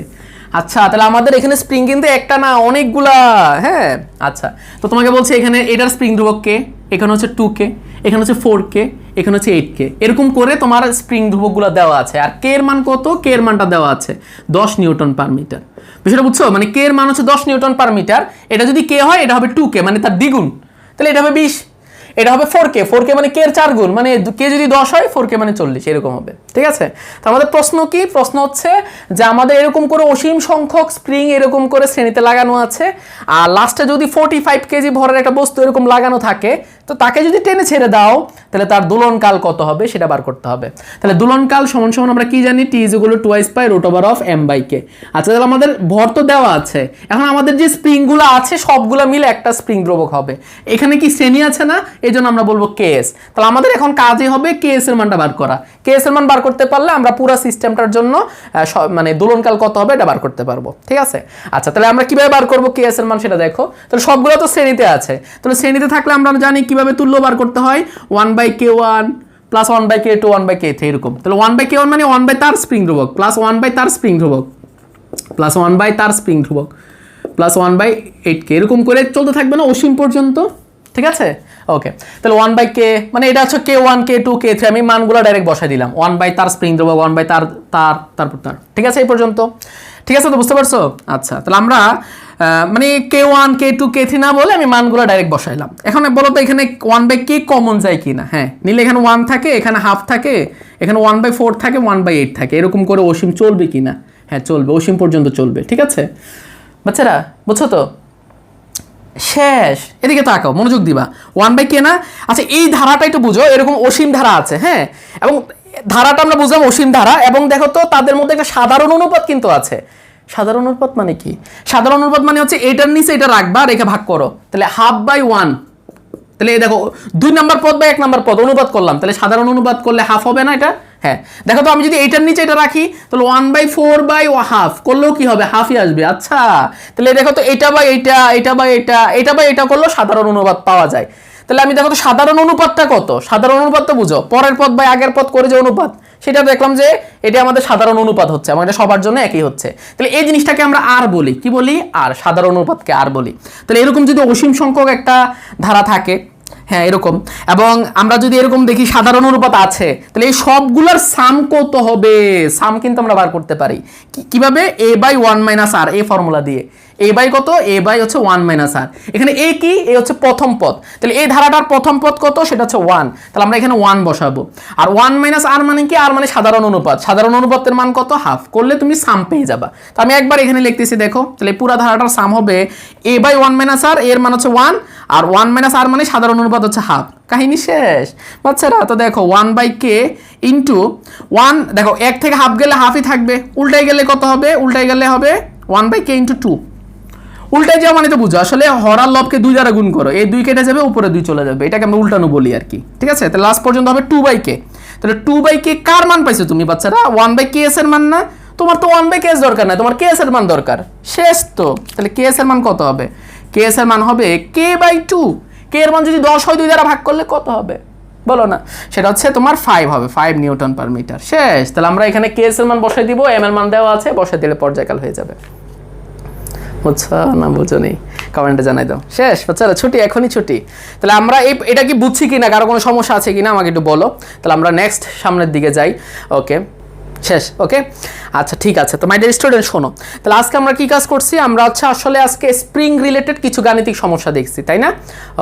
আচ্ছা, তাহলে আমাদের এখানে স্প্রিং কিন্তু একটা না, অনেকগুলা, হ্যাঁ। আচ্ছা, তো তোমাকে বলছে এখানে এটার স্প্রিং ধ্রুবক কে, এখানে হচ্ছে 2k, এখানে হচ্ছে 4k, এখানে হচ্ছে 8k, এরকম করে তোমার স্প্রিং ধ্রুবকগুলো দেওয়া আছে, আর কে এর মান কত, কে এর মানটা দেওয়া আছে 10 নিউটন পার মিটার। বিষয়টা বুঝছো, মানে কে এর মান হচ্ছে 10 নিউটন পার মিটার, এটা যদি কে হয় এটা হবে 2k মানে তার দ্বিগুণ, তাহলে এটা হবে 20, এটা হবে 4k, 4k মানে কে এর 4 গুণ, মানে কে যদি 10 হয় 4k মানে 40, এরকম হবে, ঠিক আছে। তো আমাদের প্রশ্ন কি, প্রশ্ন হচ্ছে যে আমাদের এরকম করে অসীম সংখ্যক স্প্রিং এরকম করে শ্রেণীতে লাগানো আছে, আর লাস্টে যদি 45 কেজি ভরের একটা বস্তু এরকম লাগানো থাকে, তো তাকে যদি টেনে ছেড়ে দাও তাহলে তার দোলনকাল কত হবে সেটা বার করতে হবে। তাহলে দোলনকাল সমান সমান আমরা কি জানি, T is equal two 2/√m/k। আচ্ছা, তাহলে আমাদের ভর তো দেওয়া আছে, এখন আমাদের যে স্প্রিংগুলো আছে সবগুলো মিলে একটা স্প্রিং দ্রবক হবে। এখানে কি শ্রেণী আছে না, এই জন্য আমরা বলবো কেএস। তাহলে আমাদের এখন কাজই হবে কেএস এর মানটা বার করা। কেএস এর মান বার করতে পারলে আমরা পুরো সিস্টেমটার জন্য মানে দোলনকাল কত হবে এটা বার করতে পারবো, ঠিক আছে। আচ্ছা, তাহলে আমরা কিভাবে বার করবো কেএস এর মান সেটা দেখো। তাহলে সবগুলো তো শ্রেণীতে আছে, তাহলে শ্রেণীতে থাকলে আমরা জানি কিভাবে তুল্য বার করতে হয়, 1/k1 প্লাস 1/k2 1/k3 এরকম। তাহলে 1/k1 মানে 1 তার স্প্রিং ধ্রুবক প্লাস 1 তার স্প্রিং ধ্রুবক প্লাস 1 তার স্প্রিং ধ্রুবক প্লাস 1/8k এরকম করে চলতে থাকবে না অসীম পর্যন্ত, ঠিক আছে। ওকে, তাহলে 1/k মানে এটা হচ্ছে k1 k2 k3, আমি মানগুলো ডাইরেক্ট বসাই দিলাম। 1 তার স্প্রিং ধ্রুবক, 1 তারপর তার, ঠিক আছে এই পর্যন্ত, ঠিক আছে তো, বুঝতে পারছো। আচ্ছা, তাহলে আমরা মানে k1 k2 k3 না বলে আমি মানগুলো ডাইরেক্ট বসাইলাম। এখন বলো তো এখানে 1/k কমন যায় কিনা, হ্যাঁ নিলে এখানে 1 থাকে, এখানে হাফ থাকে, এখানে 1/4 থাকে, 1/8 থাকে, এরকম করে অসীম চলবে কিনা, হ্যাঁ চলবে, অসীম পর্যন্ত চলবে, ঠিক আছে বাচ্চারা, বুঝছো তো। শেষ, এদিকে তাকাও, মনোযোগ দিবা। 1/k না, আচ্ছা এই ধারাটা একটু বুঝো, এরকম অসীম ধারা আছে, হ্যাঁ, এবং ধারাটা আমরা বুঝলাম অসীম ধারা, এবং দেখো তো তাদের মধ্যে একটা সাধারণ অনুপাত কিন্তু আছে। সাধারণ অনুপাত মানে কি? সাধারণ অনুপাত মানে হচ্ছে এটার নিচে এটা রাখবা, রেখে ভাগ করো, তাহলে 1/2/1। তাহলে এই দেখো 2 নাম্বার পদ বা 1 নাম্বার পদ অনুপাত করলাম, তাহলে সাধারণ অনুপাত করলে হাফ হবে না এটা, হ্যাঁ দেখো তো আমি যদি এটার নিচে এটা রাখি তাহলে 1/4/1/2 করলেও কি হবে, হাফই আসবে। আচ্ছা, তাহলে দেখো তো এটা বা এটা, এটা বা এটা, এটা বা এটা করলেও সাধারণ অনুপাত পাওয়া যায়। তাহলে আমি দেখো তো সাধারণ অনুপাতটা কত, সাধারণ অনুপাত তো বুঝো, পরের পদ বা আগের পদ করে যে অনুপাত, সেটা দেখলাম যে এটা আমাদের সাধারণ অনুপাত হচ্ছে, আমার এটা সবার জন্য একই হচ্ছে। তাহলে এই জিনিসটাকে আমরা আর বলি, কি বলি, আর, সাধারণ অনুপাতকে আর বলি। তাহলে এরকম যদি অসীম সংখ্যক একটা ধারা থাকে, হ্যাঁ এরকম, এবং আমরা যদি এরকম দেখি সাধারণ অনুপাত আছে, তাহলে এই সবগুলোর সাম কত হবে, সাম কিন্তু আমরা বার করতে পারি কিভাবে, a/1 - r, এই ফর্মুলা দিয়ে। a বাই কত, a বাই হচ্ছে 1 - r, এখানে a কি, a হচ্ছে প্রথম পদ, তাহলে এই ধারাটার প্রথম পদ কত, সেটা হচ্ছে 1, তাহলে আমরা এখানে 1 বসাবো। আর 1 - r মানে কি, r মানে সাধারণ অনুপাত, সাধারণ অনুপাতের মান কত, হাফ, করলে তুমি সাম পেয়ে যাবা। তো আমি একবার এখানে লিখতেছি, দেখো তাহলে পুরো ধারাটার সাম হবে a/1 - r, এর মান হচ্ছে 1, আর 1 - r মানে সাধারণ অনুপাত হচ্ছে হাফ, কাহিনী শেষ বাচ্চারা। তো দেখো 1/k ইন্টু 1, দেখো 1 থেকে হাফ গেলে হাফই থাকবে, উল্টাই গেলে কত হবে, উল্টাই গেলে হবে 1/k ইন্টু 2। উল্টাই যাওয়া মানে তো বুঝো, আসলে হরার লবকে 2 দ্বারা গুণ করো, এই 2 কেটে যাবে, উপরে 2 চলে যাবে, এটাকে আমরা উল্টানো বলি আর কি, ঠিক আছে। তাহলে লাস্ট পর্যন্ত হবে 2/k। তাহলে 2/k কার মান পাইছো তুমি বাচ্চারা, 1/ks এর মান না, তোমার তো 1/ks দরকার না, তোমার ks এর মান দরকার, শেষ তো। তাহলে ks এর মান কত হবে, ks এর মান হবে k/2, k এর মান যদি 10 হয় 2 দ্বারা ভাগ করলে কত হবে বলো না, সেটা হচ্ছে তোমার 5 হবে, 5 নিউটন পার মিটার, শেষ। তাহলে আমরা এখানে ks এর মান বসাই দিব, m এর মান দেওয়া আছে, বসাই দিলে পর্যায়কাল হয়ে যাবে। বুঝছো না বুঝো নেই, কমেন্টে জানাই দাও। শেষ বাচ্চারা, ছুটি, এখনই ছুটি। তাহলে আমরা এটা কি বুঝছি কিনা, কারো কোনো সমস্যা আছে কিনা আমাকে একটু বলো। তাহলে আমরা নেক্সট সামনের দিকে যাই। ওকে, শেষ, ওকে আচ্ছা ঠিক আছে। তো মাই ডিয়ার স্টুডেন্ট শোনো, তাহলে আজকে আমরা কি কাজ করছি, আমরা হচ্ছে আসলে আজকে স্প্রিং রিলেটেড কিছু গাণিতিক সমস্যা দেখছি, তাই না।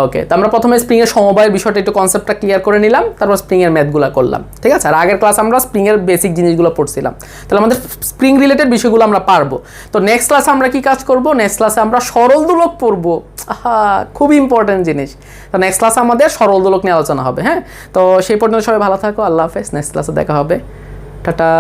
ওকে, তো আমরা প্রথমে স্প্রিং এর সমবায়ের বিষয়টা একটু কনসেপ্টটা ক্লিয়ার করে নিলাম, তারপর স্প্রিং এর ম্যাথগুলো করলাম, ঠিক আছে। আর আগের ক্লাস আমরা স্প্রিং এর বেসিক জিনিসগুলো পড়ছিলাম, তাহলে আমাদের স্প্রিং রিলেটেড বিষয়গুলো আমরা পারবো। তো নেক্সট ক্লাসে আমরা কি কাজ করব, নেক্সট ক্লাসে আমরা সরল দোলক পড়বো, খুব ইম্পর্টেন্ট জিনিস। তো নেক্সট ক্লাসে আমাদের সরল দোলক নিয়ে আলোচনা হবে, হ্যাঁ। তো সেই পর্যন্ত সবাই ভালো থাকো, আল্লাহ হাফেজ, নেক্সট ক্লাসে দেখা হবে, টাটা।